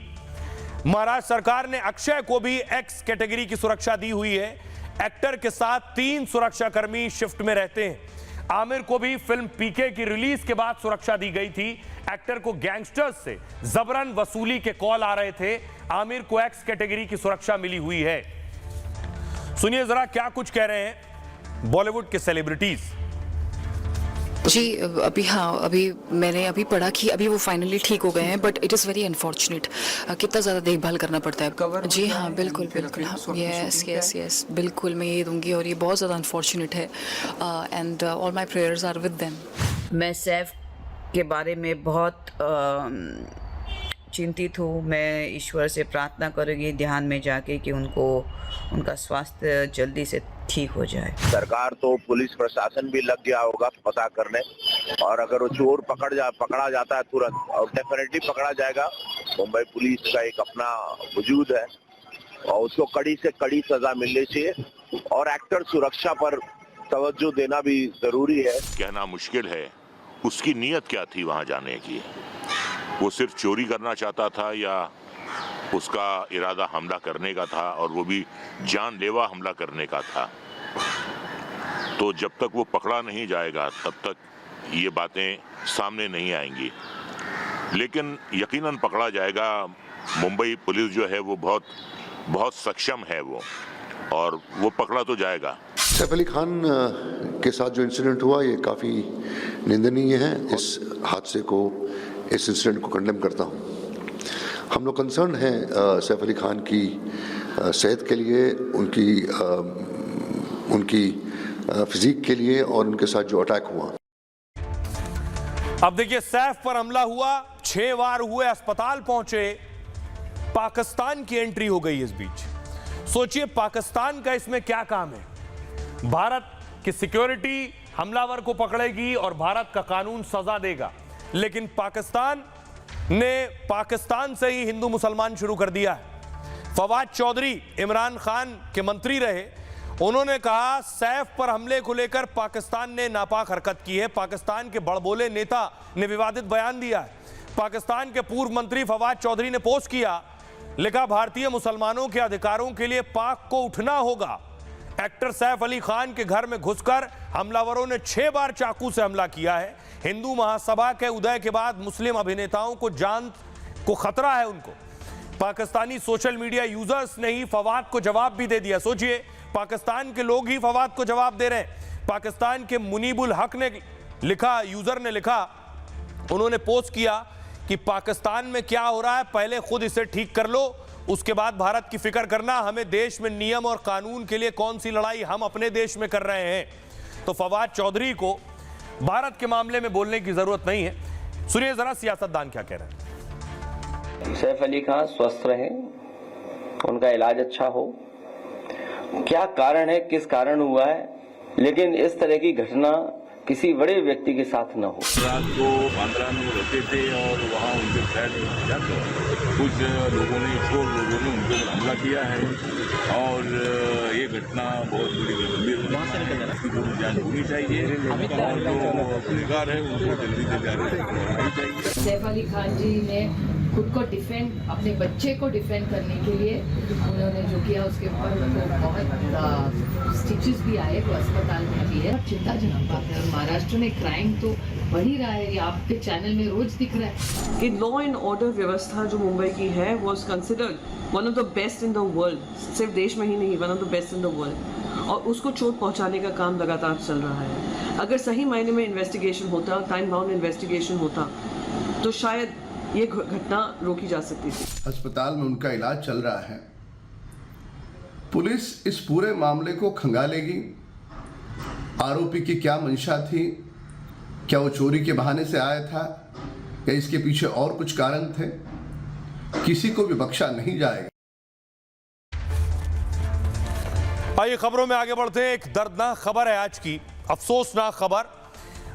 महाराष्ट्र सरकार ने अक्षय को भी X कैटेगरी की सुरक्षा दी हुई है। एक्टर के साथ 3 सुरक्षाकर्मी शिफ्ट में रहते हैं। आमिर को भी फिल्म पीके की रिलीज के बाद सुरक्षा दी गई थी। एक्टर को गैंगस्टर्स से जबरन वसूली के कॉल आ रहे थे। आमिर को X कैटेगरी की सुरक्षा मिली हुई है। सुनिए जरा क्या कुछ कह रहे हैं बॉलीवुड के सेलिब्रिटीज। जी अभी मैंने पढ़ा कि अभी वो फाइनली ठीक हो गए हैं, but it is very unfortunate. कितना ज़्यादा देखभाल करना पड़ता है। जी हाँ, बिल्कुल हाँ, यस बिल्कुल मैं ये दूंगी और ये बहुत ज़्यादा अनफॉर्चुनेट है। And all my prayers are with them. मैं सैफ के बारे में बहुत चिंतित हूँ। मैं ईश्वर से प्रार्थना करूँगी ध्यान में जाके कि उनका स्वास्थ्य जल्दी से ठीक हो जाए। सरकार तो पुलिस प्रशासन भी लग गया होगा पता करने, और अगर वो चोर पकड़ा जाता है तुरंत, और डेफिनेटली पकड़ा जाएगा। मुंबई पुलिस का एक अपना वजूद है और उसको कड़ी से कड़ी सजा मिलनी चाहिए, और एक्टर सुरक्षा पर तवज्जो देना भी जरूरी है। कहना मुश्किल है उसकी नीयत क्या थी वहां जाने की। वो सिर्फ चोरी करना चाहता था या उसका इरादा हमला करने का था, और वो भी जानलेवा हमला करने का था। तो जब तक वो पकड़ा नहीं जाएगा तब तक ये बातें सामने नहीं आएंगी, लेकिन यकीनन पकड़ा जाएगा। मुंबई पुलिस जो है वो बहुत सक्षम है वो, और वो पकड़ा तो जाएगा। सैफ अली खान के साथ जो इंसिडेंट हुआ ये काफ़ी निंदनीय है। इस हादसे को, इस इंसिडेंट को कंडेम करता हूँ। हम लोग कंसर्न हैं सैफ अली खान की सेहत के लिए, उनकी फिजिक के लिए, और उनके साथ जो अटैक हुआ। अब देखिए, सैफ पर हमला हुआ, 6 वार हुए, अस्पताल पहुंचे, पाकिस्तान की एंट्री हो गई इस बीच। सोचिए पाकिस्तान का इसमें क्या काम है। भारत की सिक्योरिटी हमलावर को पकड़ेगी और भारत का कानून सजा देगा, लेकिन पाकिस्तान ने पाकिस्तान से ही हिंदू मुसलमान शुरू कर दिया है। फवाद चौधरी इमरान खान के मंत्री रहे, उन्होंने कहा सैफ पर हमले को लेकर पाकिस्तान ने नापाक हरकत की है। पाकिस्तान के बड़बोले नेता ने विवादित बयान दिया है। पाकिस्तान के पूर्व मंत्री फवाद चौधरी ने पोस्ट किया, लिखा भारतीय मुसलमानों के अधिकारों के लिए पाक को उठना होगा। एक्टर सैफ अली खान के घर में घुसकर हमलावरों ने 6 बार चाकू से हमला किया है। हिंदू महासभा के उदय के बाद मुस्लिम अभिनेताओं को जान को खतरा है उनको। पाकिस्तानी सोशल मीडिया यूजर्स ने ही फवाद को जवाब भी दे दिया। सोचिए, पाकिस्तान के लोग ही फवाद को जवाब दे रहे हैं। पाकिस्तान के मुनीबुल हक ने लिखा, यूजर ने लिखा, उन्होंने पोस्ट किया कि पाकिस्तान में क्या हो रहा है पहले खुद इसे ठीक कर लो, उसके बाद भारत की फिक्र करना। हमें देश में नियम और कानून के लिए कौन सी लड़ाई हम अपने देश में कर रहे हैं। तो फवाद चौधरी को भारत के मामले में बोलने की जरूरत नहीं है। सुनिए जरा सियासतदान क्या कह रहे हैं। सैफ अली खान स्वस्थ रहे, उनका इलाज अच्छा हो। क्या कारण है, किस कारण हुआ है, लेकिन इस तरह की घटना किसी बड़े व्यक्ति के साथ न हो। रात को बांद्रा में रहते थे और वहाँ उनके फ्लैट कुछ लोगों ने, चोर लोगों ने उनके ऊपर हमला किया है, और ये घटना बहुत बड़ी गंभीर जांच होनी चाहिए, और जो गुनहगार है उनको जल्दी से जांच चाहिए। सैफ अली खान जी ने खुद को डिफेंड, अपने बच्चे को डिफेंड करने के लिए उन्होंने जो किया, उसके ऊपर उनको बहुत स्टिचेस भी आए, वो अस्पताल में भी है। चिंताजनक बात है। महाराष्ट्र में क्राइम तो बढ़ ही रहा है, ये आपके चैनल में रोज दिख रहा है कि लॉ एंड ऑर्डर व्यवस्था जो मुंबई की है was considered one of the best in the world. सिर्फ देश में ही नहीं, one of the best in the world, और उसको चोट पहुंचाने का काम लगातार चल रहा है। अगर सही मायने में इन्वेस्टिगेशन होता, टाइम बाउंड इन्वेस्टिगेशन होता, तो शायद ये घटना रोकी जा सकती थी। अस्पताल में उनका इलाज चल रहा है। पुलिस इस पूरे मामले को खंगालेगी। आरोपी की क्या मंशा थी, क्या वो चोरी के बहाने से आया था या इसके पीछे और कुछ कारण थे, किसी को भी बख्शा नहीं जाएगा। आइए खबरों में आगे बढ़ते हैं। एक दर्दनाक खबर है आज की, अफसोसनाक खबर।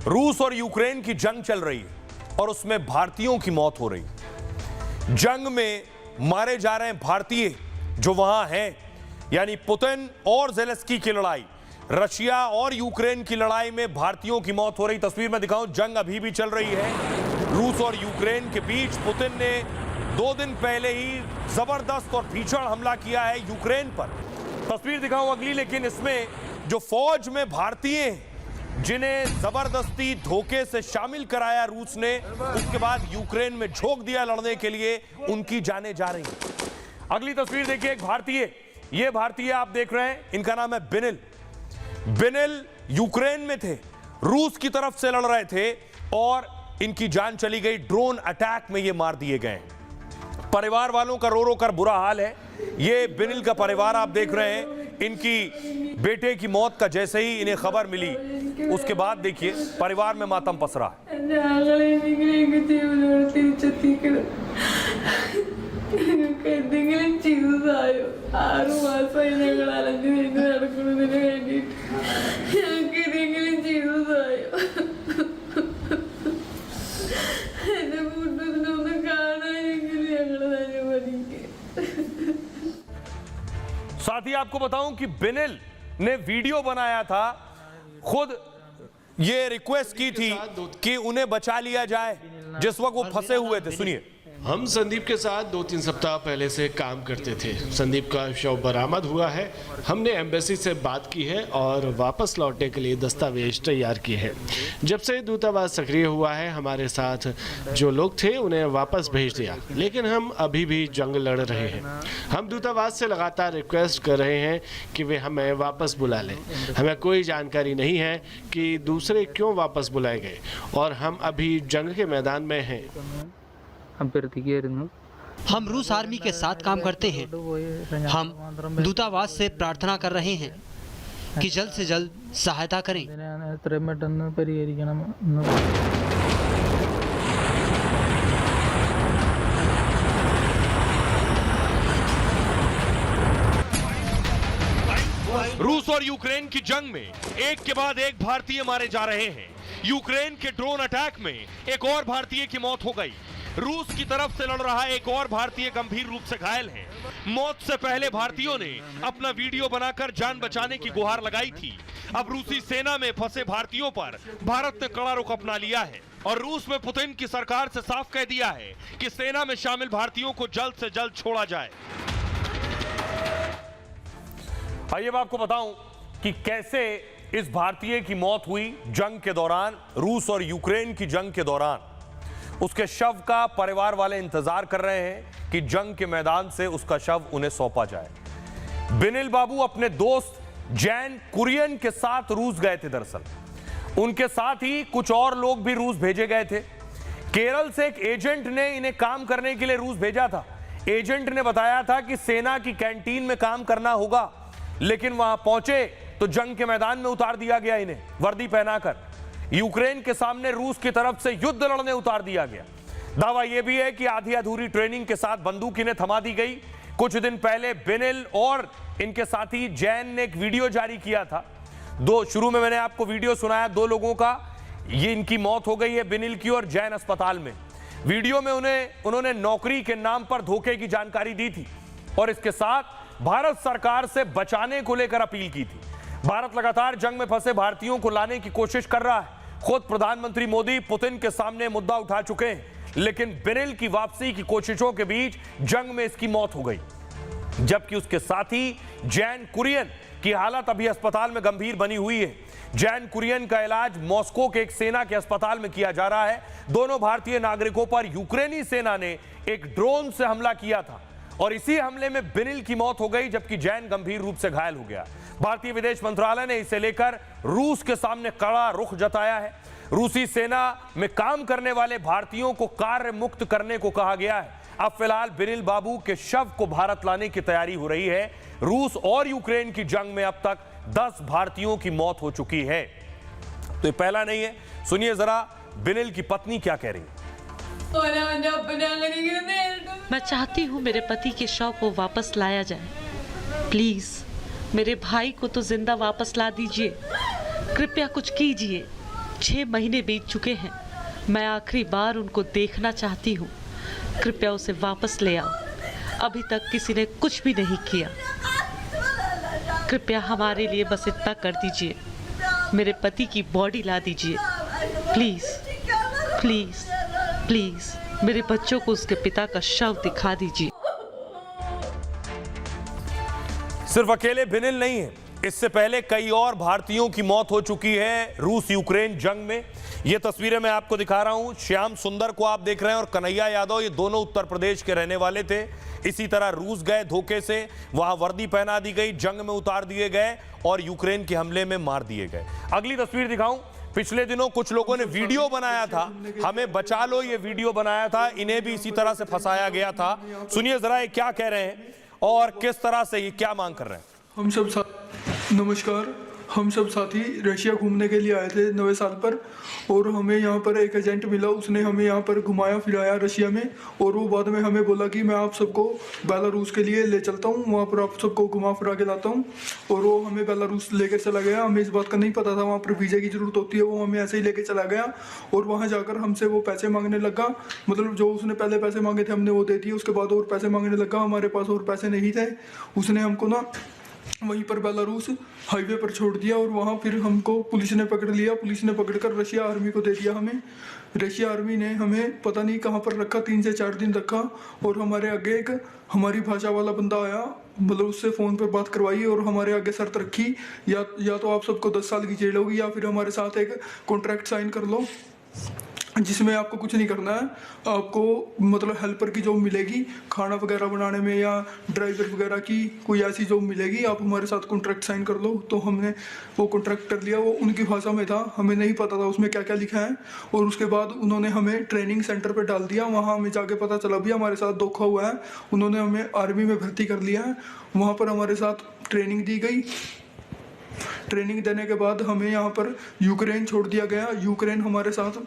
रूस और यूक्रेन की जंग चल रही है और उसमें भारतीयों की मौत हो रही है। जंग में मारे जा रहे हैं भारतीय जो वहां हैं, यानी पुतिन और ज़ेलेंस्की की लड़ाई, रशिया और यूक्रेन की लड़ाई में भारतीयों की मौत हो रही। तस्वीर में दिखाऊं, जंग अभी भी चल रही है रूस और यूक्रेन के बीच। पुतिन ने 2 दिन पहले ही जबरदस्त और भीषण हमला किया है यूक्रेन पर। तस्वीर दिखाऊं अगली, लेकिन इसमें जो फौज में भारतीय जिन्हें जबरदस्ती धोखे से शामिल कराया रूस ने, उसके बाद यूक्रेन में झोंक दिया लड़ने के लिए, उनकी जानें जा रही हैं। अगली तस्वीर देखिए, एक भारतीय, ये भारतीय आप देख रहे हैं, इनका नाम है बिनिल। बिनिल यूक्रेन में थे, रूस की तरफ से लड़ रहे थे और इनकी जान चली गई। ड्रोन अटैक में ये मार दिए गए। परिवार वालों का रो रो कर बुरा हाल है। ये बिनिल का परिवार आप देख रहे हैं, इनकी बेटे की मौत का जैसे ही इन्हें खबर मिली, उसके बाद देखिए परिवार में मातम पसरा है। എന്തെങ്കിലും ചെയ്തതായോ? 6 മാസമായി ഞങ്ങൾ അലഞ്ഞു തിരിഞ്ഞ് നടക്കുന്നതിന് വേണ്ടിയിട്ട് ഞങ്ങൾക്ക് എന്തെങ്കിലും ചെയ്തതായോ? എന്റെ കൂട്ടത്തിനൊന്ന് കാണാനെങ്കിലും ഞങ്ങൾ അനുവദിക്കുക. साथ ही आपको बताऊं कि बिनिल ने वीडियो बनाया था, खुद ये रिक्वेस्ट की थी कि उन्हें बचा लिया जाए जिस वक्त वो फंसे हुए थे। सुनिए। हम संदीप के साथ 2-3 सप्ताह पहले से काम करते थे। संदीप का शव बरामद हुआ है। हमने एम्बेसी से बात की है और वापस लौटने के लिए दस्तावेज तैयार किए हैं। जब से दूतावास सक्रिय हुआ है, हमारे साथ जो लोग थे उन्हें वापस भेज दिया, लेकिन हम अभी भी जंग लड़ रहे हैं। हम दूतावास से लगातार रिक्वेस्ट कर रहे हैं कि वे हमें वापस बुला लें। हमें कोई जानकारी नहीं है कि दूसरे क्यों वापस बुलाए गए और हम अभी जंग के मैदान में हैं। हम रूस आर्मी के साथ काम करते हैं। हम दूतावास से प्रार्थना कर रहे हैं कि जल्द से जल्द सहायता करें। रूस और यूक्रेन की जंग में एक के बाद एक भारतीय मारे जा रहे हैं। यूक्रेन के ड्रोन अटैक में एक और भारतीय की मौत हो गई। रूस की तरफ से लड़ रहा एक और भारतीय गंभीर रूप से घायल है। मौत से पहले भारतीयों ने अपना वीडियो बनाकर जान बचाने की गुहार लगाई थी। अब रूसी सेना में फंसे भारतीयों पर भारत ने कड़ा रुख अपना लिया है और रूस में पुतिन की सरकार से साफ कह दिया है कि सेना में शामिल भारतीयों को जल्द से जल्द छोड़ा जाए। आइए मैं आपको बताऊं कि कैसे इस भारतीय की मौत हुई जंग के दौरान, रूस और यूक्रेन की जंग के दौरान। उसके शव का परिवार वाले इंतजार कर रहे हैं कि जंग के मैदान से उसका शव उन्हें सौंपा जाए। बिनिल बाबू अपने दोस्त जैन कुरियन के साथ रूस गए थे। दरअसल उनके साथ ही कुछ और लोग भी रूस भेजे गए थे। केरल से एक एजेंट ने इन्हें काम करने के लिए रूस भेजा था। एजेंट ने बताया था कि सेना की कैंटीन में काम करना होगा, लेकिन वहां पहुंचे तो जंग के मैदान में उतार दिया गया इन्हें वर्दी पहनाकर। यूक्रेन के सामने रूस की तरफ से युद्ध लड़ने उतार दिया गया। दावा यह भी है कि आधी अधूरी ट्रेनिंग के साथ बंदूक इन्हें थमा दी गई। कुछ दिन पहले बिनिल और इनके साथी जैन ने एक वीडियो जारी किया था। शुरू में मैंने आपको वीडियो सुनाया 2 लोगों का। ये इनकी मौत हो गई है, बिनिल की और जैन अस्पताल में। वीडियो में उन्होंने नौकरी के नाम पर धोखे की जानकारी दी थी और इसके साथ भारत सरकार से बचाने को लेकर अपील की थी। भारत लगातार जंग में फंसे भारतीयों को लाने की कोशिश कर रहा है। खुद प्रधानमंत्री मोदी पुतिन के सामने मुद्दा उठा चुके हैं, लेकिन बिनिल की वापसी की कोशिशों के बीच जंग में इसकी मौत हो गई, जबकि उसके साथी जैन कुरियन की हालत अभी अस्पताल में गंभीर बनी हुई है। जैन कुरियन का इलाज मॉस्को के एक सेना के अस्पताल में किया जा रहा है। दोनों भारतीय नागरिकों पर यूक्रेनी सेना ने एक ड्रोन से हमला किया था और इसी हमले में बिनिल की मौत हो गई, जबकि जैन गंभीर रूप से घायल हो गया। भारतीय विदेश मंत्रालय ने इसे लेकर रूस के सामने कड़ा रुख जताया है। रूसी सेना में काम करने वाले भारतीयों को कार्य मुक्त करने को कहा गया है। अब फिलहाल बिनिल बाबू के शव को भारत लाने की तैयारी हो रही है। रूस और यूक्रेन की जंग में अब तक 10 भारतीयों की मौत हो चुकी है। तो ये पहला नहीं है। सुनिए जरा बिनिल की पत्नी क्या कह रही है। मैं चाहती हूँ मेरे पति के शव को वापस लाया जाए। प्लीज मेरे भाई को तो जिंदा वापस ला दीजिए। कृपया कुछ कीजिए। 6 महीने बीत चुके हैं। मैं आखिरी बार उनको देखना चाहती हूँ। कृपया उसे वापस ले आओ। अभी तक किसी ने कुछ भी नहीं किया। कृपया हमारे लिए बस इतना कर दीजिए। मेरे पति की बॉडी ला दीजिए। प्लीज प्लीज प्लीज मेरे बच्चों को उसके पिता का शव दिखा दीजिए। सिर्फ अकेले बिनिल नहीं है, इससे पहले कई और भारतीयों की मौत हो चुकी है रूस यूक्रेन जंग में। ये तस्वीरें मैं आपको दिखा रहा हूं। श्याम सुंदर को आप देख रहे हैं और कन्हैया यादव, ये दोनों उत्तर प्रदेश के रहने वाले थे। इसी तरह रूस गए धोखे से, वहां वर्दी पहना दी गई, जंग में उतार दिए गए और यूक्रेन के हमले में मार दिए गए। अगली तस्वीर दिखाऊं। पिछले दिनों कुछ लोगों ने वीडियो बनाया था, हमें बचा लो ये वीडियो बनाया था। इन्हें भी इसी तरह से फंसाया गया था। सुनिए जरा ये क्या कह रहे हैं और किस तरह से ये क्या मांग कर रहे हैं। हम सब नमस्कार, हम सब साथी रशिया घूमने के लिए आए थे नवे साल पर, और हमें यहाँ पर एक एजेंट मिला, उसने हमें यहाँ पर घुमाया फिराया रशिया में, और वो बाद में हमें बोला कि मैं आप सबको बेलारूस के लिए ले चलता हूँ, वहाँ पर आप सबको घुमा फिरा के लाता हूँ। और वो हमें बेलारूस लेकर चला गया। हमें इस बात का नहीं पता था वहाँ पर वीज़ा की ज़रूरत होती है, वो हमें ऐसे ही लेके चला गया। और वहाँ जाकर हमसे वो पैसे मांगने लगा, मतलब जो उसने पहले पैसे मांगे थे हमने वो दे दिए, उसके बाद और पैसे मांगने लगा। हमारे पास और पैसे नहीं थे, उसने हमको ना वहीं पर बेलारूस हाईवे पर छोड़ दिया, और वहाँ फिर हमको पुलिस ने पकड़ लिया। पुलिस ने पकड़कर रशिया आर्मी को दे दिया हमें। रशिया आर्मी ने हमें पता नहीं कहाँ पर रखा, 3 से 4 दिन रखा। और हमारे आगे एक हमारी भाषा वाला बंदा आया, मतलब उससे फ़ोन पर बात करवाई और हमारे आगे शर्त रखी, या तो आप सबको 10 साल की जेल होगी या फिर हमारे साथ एक कॉन्ट्रैक्ट साइन कर लो जिसमें आपको कुछ नहीं करना है। आपको मतलब हेल्पर की जॉब मिलेगी, खाना वगैरह बनाने में, या ड्राइवर वगैरह की कोई ऐसी जॉब मिलेगी, आप हमारे साथ कॉन्ट्रैक्ट साइन कर लो। तो हमने वो कॉन्ट्रैक्ट कर लिया। वो उनकी भाषा में था, हमें नहीं पता था उसमें क्या क्या लिखा है। और उसके बाद उन्होंने हमें ट्रेनिंग सेंटर पर डाल दिया। वहाँ हमें जाके पता चला भी हमारे साथ धोखा हुआ है, उन्होंने हमें आर्मी में भर्ती कर लिया है। वहाँ पर हमारे साथ ट्रेनिंग दी गई। ट्रेनिंग देने के बाद हमें यहाँ पर यूक्रेन छोड़ दिया गया। यूक्रेन हमारे साथ,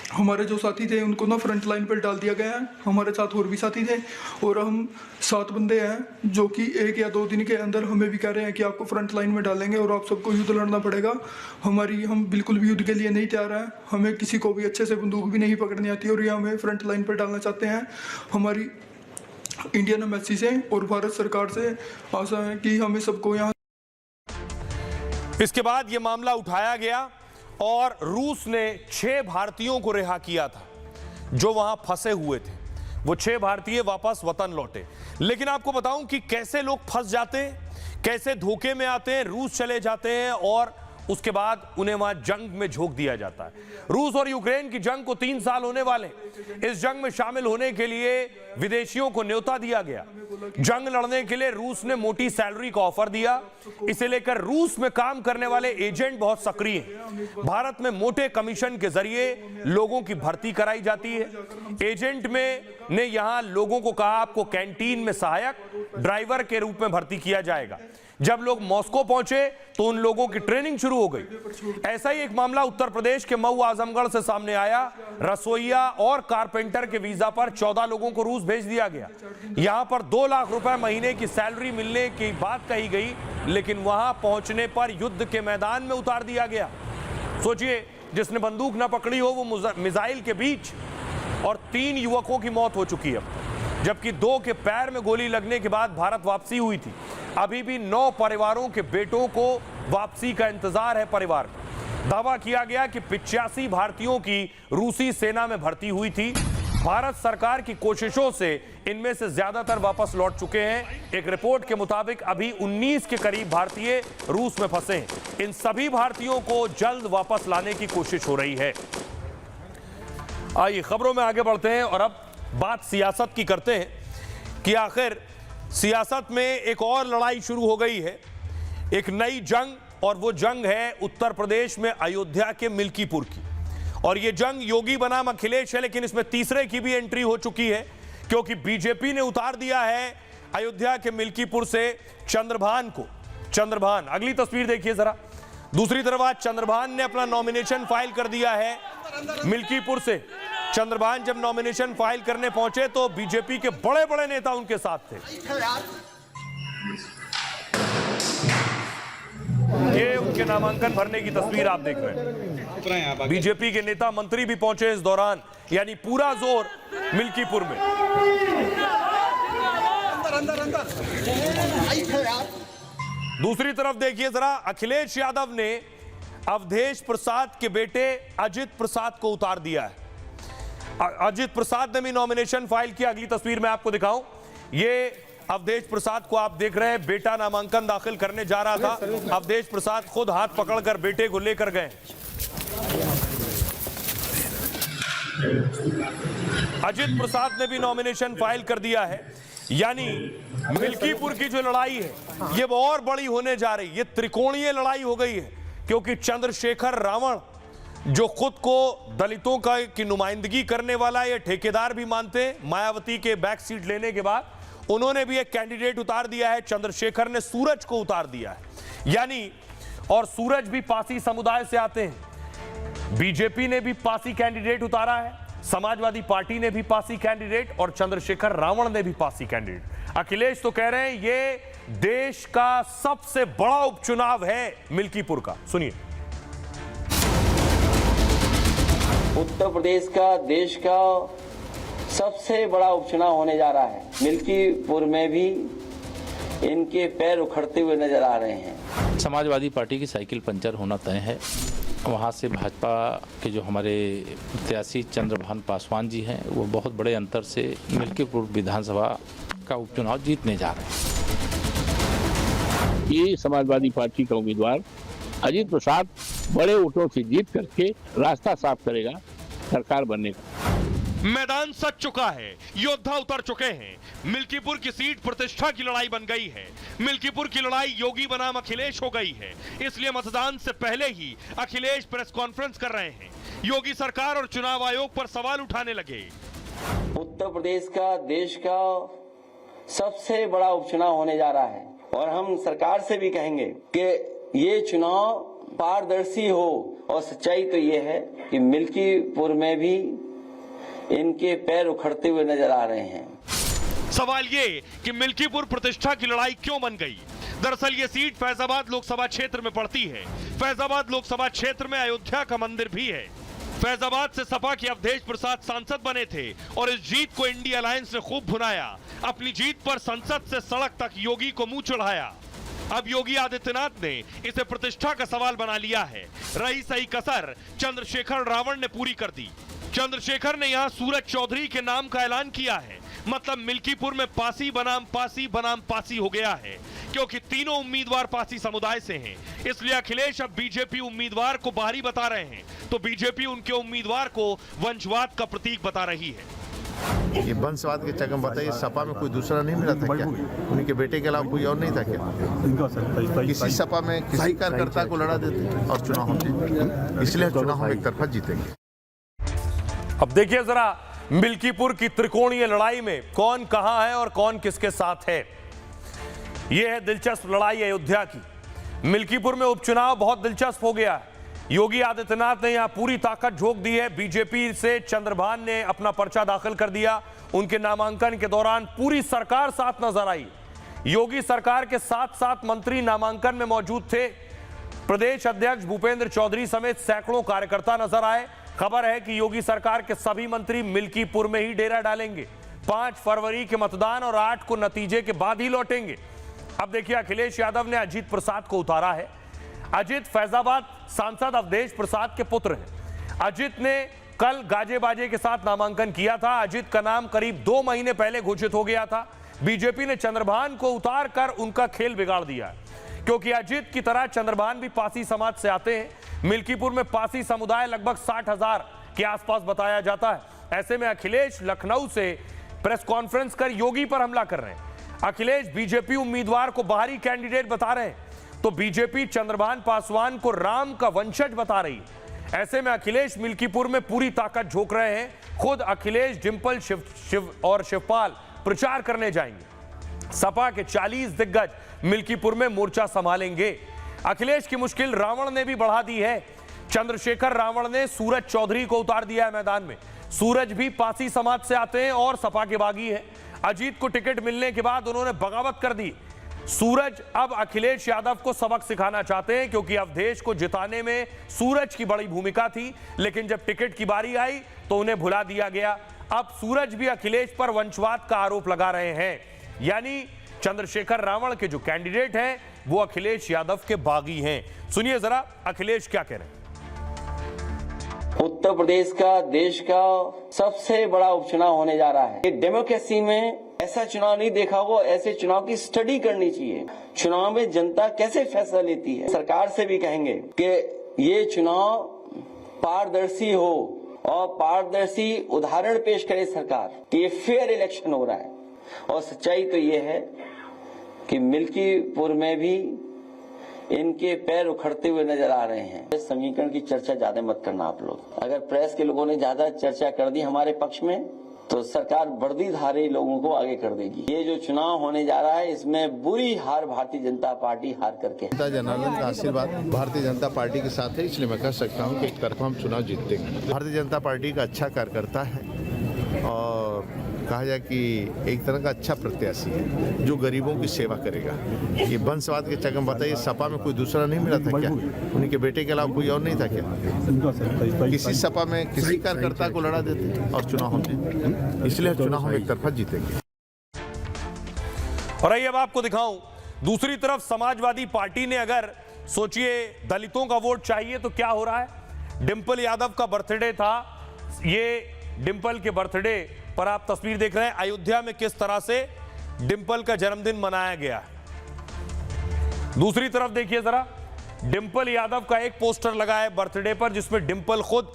हमारे जो साथी थे उनको ना फ्रंट लाइन पर डाल दिया गया है। हमारे साथ और भी साथी थे, और हम 7 बंदे हैं जो कि 1 या 2 दिन के अंदर हमें भी कह रहे हैं कि आपको फ्रंट लाइन में डालेंगे और आप सबको युद्ध लड़ना पड़ेगा। हम बिल्कुल भी युद्ध के लिए नहीं तैयार हैं। हमें किसी को भी अच्छे से बंदूक भी नहीं पकड़नी आती, और ये हमें फ्रंट लाइन पर डालना चाहते हैं। हमारी इंडियन एम्बेसी से और भारत सरकार से आशा है कि हमें सबको यहाँ। इसके बाद ये मामला उठाया गया और रूस ने 6 भारतीयों को रिहा किया था जो वहां फंसे हुए थे। वो 6 भारतीय वापस वतन लौटे। लेकिन आपको बताऊं कि कैसे लोग फंस जाते हैं, कैसे धोखे में आते हैं, रूस चले जाते हैं और उसके बाद उन्हें वहां जंग में झोंक दिया जाता है। रूस और यूक्रेन की जंग को 3 साल होने वाले। इस जंग में शामिल होने के लिए विदेशियों को न्योता दिया गया। जंग लड़ने के लिए रूस ने मोटी सैलरी का ऑफर दिया। इसे लेकर रूस में काम करने वाले एजेंट बहुत सक्रिय हैं। भारत में मोटे कमीशन के जरिए लोगों की भर्ती कराई जाती है। एजेंट ने यहां लोगों को कहा आपको कैंटीन में सहायक ड्राइवर के रूप में भर्ती किया जाएगा। जब लोग मॉस्को पहुंचे तो उन लोगों की ट्रेनिंग शुरू हो गई। ऐसा ही एक मामला उत्तर प्रदेश के मऊ आजमगढ़ से सामने आया। रसोइया और कारपेंटर के वीजा पर 14 लोगों को रूस भेज दिया गया। यहां पर 2 लाख रुपए महीने की सैलरी मिलने की बात कही गई, लेकिन वहां पहुंचने पर युद्ध के मैदान में उतार दिया गया। सोचिए, जिसने बंदूक ना पकड़ी हो वो मिसाइल के बीच, और 3 युवकों की मौत हो चुकी है, जबकि 2 के पैर में गोली लगने के बाद भारत वापसी हुई थी। अभी भी 9 परिवारों के बेटों को वापसी का इंतजार है। परिवार को दावा किया गया कि 85 भारतीयों की रूसी सेना में भर्ती हुई थी। भारत सरकार की कोशिशों से इनमें से ज्यादातर वापस लौट चुके हैं। एक रिपोर्ट के मुताबिक अभी 19 के करीब भारतीय रूस में फंसे हैं। इन सभी भारतीयों को जल्द वापस लाने की कोशिश हो रही है। आइए खबरों में आगे बढ़ते हैं और अब बात सियासत की करते हैं कि आखिर सियासत में एक और लड़ाई शुरू हो गई है, एक नई जंग, और वो जंग है उत्तर प्रदेश में अयोध्या के मिल्कीपुर की। और ये जंग योगी बनाम अखिलेश है, लेकिन इसमें तीसरे की भी एंट्री हो चुकी है, क्योंकि बीजेपी ने उतार दिया है अयोध्या के मिल्कीपुर से चंद्रभान को। चंद्रभान, अगली तस्वीर देखिए जरा। दूसरी तरफ आज चंद्रभान ने अपना नॉमिनेशन फाइल कर दिया है मिल्कीपुर से। चंद्रभान जब नॉमिनेशन फाइल करने पहुंचे तो बीजेपी के बड़े बड़े नेता उनके साथ थे। ये उनके नामांकन भरने की तस्वीर आप देख रहे हैं। बीजेपी के नेता मंत्री भी पहुंचे इस दौरान, यानी पूरा जोर मिल्कीपुर में। दूसरी तरफ देखिए जरा, अखिलेश यादव ने अवधेश प्रसाद के बेटे अजित प्रसाद को उतार दिया है। अजित प्रसाद ने भी नॉमिनेशन फाइल किया। अगली तस्वीर में आपको दिखाऊं, ये अवधेश प्रसाद को आप देख रहे हैं। बेटा नामांकन दाखिल करने जा रहा था, अवधेश प्रसाद खुद हाथ पकड़कर बेटे को लेकर गए। अजित प्रसाद ने भी नॉमिनेशन फाइल कर दिया है। यानी मिल्कीपुर की जो लड़ाई है ये और बड़ी होने जा रही है। ये त्रिकोणीय लड़ाई हो गई है, क्योंकि चंद्रशेखर रावण जो खुद को दलितों की नुमाइंदगी करने वाला ये ठेकेदार भी मानते हैं, मायावती के बैक सीट लेने के बाद उन्होंने भी एक कैंडिडेट उतार दिया है। चंद्रशेखर ने सूरज को उतार दिया है। यानी और सूरज भी पासी समुदाय से आते हैं। बीजेपी ने भी पासी कैंडिडेट उतारा है, समाजवादी पार्टी ने भी पासी कैंडिडेट और चंद्रशेखर रावण ने भी पासी कैंडिडेट। अखिलेश तो कह रहे हैं ये देश का सबसे बड़ा उपचुनाव है मिल्कीपुर का। सुनिए। उत्तर प्रदेश का देश का सबसे बड़ा उपचुनाव होने जा रहा है। मिल्कीपुर में भी इनके पैर उखड़ते हुए नजर आ रहे हैं। समाजवादी पार्टी की साइकिल पंचर होना तय है। वहाँ से भाजपा के जो हमारे प्रत्याशी चंद्रभान पासवान जी हैं वो बहुत बड़े अंतर से मिल्कीपुर विधानसभा का उपचुनाव जीतने जा रहे हैं। ये समाजवादी पार्टी का उम्मीदवार अजीत प्रसाद बड़े वोटों से जीत करके रास्ता साफ करेगा सरकार बनने का। मैदान सज चुका है, योद्धा उतर चुके हैं। मिल्कीपुर की सीट प्रतिष्ठा की लड़ाई बन गई है। मिल्कीपुर की लड़ाई योगी बनाम अखिलेश हो गई है। इसलिए मतदान से पहले ही अखिलेश प्रेस कॉन्फ्रेंस कर रहे हैं। योगी सरकार और चुनाव आयोग पर सवाल उठाने लगे। उत्तर प्रदेश का देश का सबसे बड़ा उपचुनाव होने जा रहा है और हम सरकार से भी कहेंगे कि ये चुनाव पारदर्शी हो। और सच्चाई तो ये है कि मिल्कीपुर में भी इनके पैर उखड़ते हुए नजर आ रहे हैं। सवाल ये कि मिल्कीपुर प्रतिष्ठा की लड़ाई क्यों बन गई। दरअसल ये सीट फैजाबाद लोकसभा क्षेत्र में पड़ती है। फैजाबाद लोकसभा क्षेत्र में अयोध्या का मंदिर भी है। फैजाबाद से सपा के अवधेश प्रसाद सांसद बने थे और इस जीत को इंडिया अलायंस ने खूब भुनाया। अपनी जीत पर संसद से सड़क तक योगी को मुंह चढ़ाया। अब योगी आदित्यनाथ ने इसे प्रतिष्ठा का सवाल बना लिया है। रही सही कसर चंद्रशेखर रावण ने पूरी कर दी। चंद्रशेखर ने यहां सूरज चौधरी के नाम का ऐलान किया है। मतलब मिल्कीपुर में पासी बनाम पासी हो गया है, क्योंकि तीनों उम्मीदवार पासी समुदाय से हैं। इसलिए अखिलेश अब बीजेपी उम्मीदवार को बाहरी बता रहे हैं, तो बीजेपी उनके उम्मीदवार को वंशवाद का प्रतीक बता रही है। ये वंशवाद के चक्कर में बताइए, सपा में कोई दूसरा नहीं मिला था क्या? उनके बेटे के अलावा कोई और नहीं था क्या? किसी सपा में किसी कार्यकर्ता को लड़ा देते और चुनाव होते, इसलिए चुनाव हम एक तरफा जीतेंगे। अब देखिए जरा मिल्कीपुर की त्रिकोणीय लड़ाई में कौन कहां है और कौन किसके साथ है। यह है दिलचस्प लड़ाई अयोध्या की। मिल्कीपुर में उपचुनाव बहुत दिलचस्प हो गया है। योगी आदित्यनाथ ने यहां पूरी ताकत झोंक दी है। बीजेपी से चंद्रभान ने अपना पर्चा दाखिल कर दिया। उनके नामांकन के दौरान पूरी सरकार साथ नजर आई। योगी सरकार के 7 मंत्री नामांकन में मौजूद थे। प्रदेश अध्यक्ष भूपेंद्र चौधरी समेत सैकड़ों कार्यकर्ता नजर आए। खबर है कि योगी सरकार के सभी मंत्री मिल्कीपुर में ही डेरा डालेंगे। 5 फरवरी के मतदान और 8 को नतीजे के बाद ही लौटेंगे। अब देखिए अखिलेश यादव ने अजीत प्रसाद को उतारा है। अजीत फैजाबाद सांसद अवधेश प्रसाद के पुत्र हैं। अजीत ने कल गाजे बाजे के साथ नामांकन किया था। अजीत का नाम करीब 2 महीने पहले घोषित हो गया था। बीजेपी ने चंद्रभान को उतार कर उनका खेल बिगाड़ दिया, क्योंकि अजीत की तरह चंद्रभान भी पासी समाज से आते हैं। मिल्कीपुर में पासी समुदाय लगभग 60,000 के आसपास बताया जाता है। ऐसे में अखिलेश लखनऊ से प्रेस कॉन्फ्रेंस कर योगी पर हमला कर रहे हैं। अखिलेश बीजेपी उम्मीदवार को बाहरी कैंडिडेट बता रहे हैं, तो बीजेपी चंद्रभान पासवान को राम का वंशज बता रही है। ऐसे में अखिलेश मिल्कीपुर में पूरी ताकत झोंक रहे हैं। खुद अखिलेश, डिंपल, शिव और शिवपाल प्रचार करने जाएंगे। सपा के 40 दिग्गज मिल्कीपुर में मोर्चा संभालेंगे। अखिलेश की मुश्किल रावण ने भी बढ़ा दी है। चंद्रशेखर रावण ने सूरज चौधरी को उतार दिया है मैदान में। सूरज भी पासी समाज से आते हैं और सपा के बागी हैं। अजीत को टिकट मिलने के बाद उन्होंने बगावत कर दी। सूरज अब अखिलेश यादव को सबक सिखाना चाहते हैं, क्योंकि अवधेश को जिताने में सूरज की बड़ी भूमिका थी, लेकिन जब टिकट की बारी आई तो उन्हें भुला दिया गया। अब सूरज भी अखिलेश पर वंशवाद का आरोप लगा रहे हैं। यानी चंद्रशेखर रावण के जो कैंडिडेट हैं वो अखिलेश यादव के बागी हैं। सुनिए जरा अखिलेश क्या कह रहे हैं। उत्तर प्रदेश का देश का सबसे बड़ा उपचुनाव होने जा रहा है। डेमोक्रेसी में ऐसा चुनाव नहीं देखा होगा। ऐसे चुनाव की स्टडी करनी चाहिए। चुनाव में जनता कैसे फैसला लेती है। सरकार से भी कहेंगे कि ये चुनाव पारदर्शी हो और पारदर्शी उदाहरण पेश करे सरकार कि ये फेयर इलेक्शन हो रहा है। और सच्चाई तो ये है कि मिल्कीपुर में भी इनके पैर उखड़ते हुए नजर आ रहे हैं। समीकरण की चर्चा ज्यादा मत करना आप लोग। अगर प्रेस के लोगों ने ज्यादा चर्चा कर दी हमारे पक्ष में तो सरकार वर्दीधारी लोगों को आगे कर देगी। ये जो चुनाव होने जा रहा है इसमें बुरी हार भारतीय जनता पार्टी हार करके। जनता जनार्दन का आशीर्वाद भारतीय जनता पार्टी के साथ है, इसलिए मैं कह सकता हूं कि एक तरफा हम चुनाव जीतेंगे। भारतीय जनता पार्टी का अच्छा कार्यकर्ता है और कहा जाए कि एक तरह का अच्छा प्रत्याशी है जो गरीबों की सेवा करेगा। ये वंशवाद के चक्कर में बताइए, सपा में कोई दूसरा नहीं मिला था क्या? उनके बेटे के अलावा कोई और नहीं था क्या? किसी सपा में किसी कार्यकर्ता को लड़ा देते और चुनाव हम जीते, इसलिए चुनाव हम एक तरफा जीतेंगे। और आइए अब आपको दिखाऊं दूसरी तरफ समाजवादी पार्टी ने, अगर सोचिए दलितों का वोट चाहिए तो क्या हो रहा है। डिंपल यादव का बर्थडे था, ये डिंपल के बर्थडे पर आप तस्वीर देख रहे हैं अयोध्या में किस तरह से डिंपल का जन्मदिन मनाया गया। दूसरी तरफ देखिए जरा, डिंपल यादव का एक पोस्टर लगा है बर्थडे पर जिसमें डिंपल खुद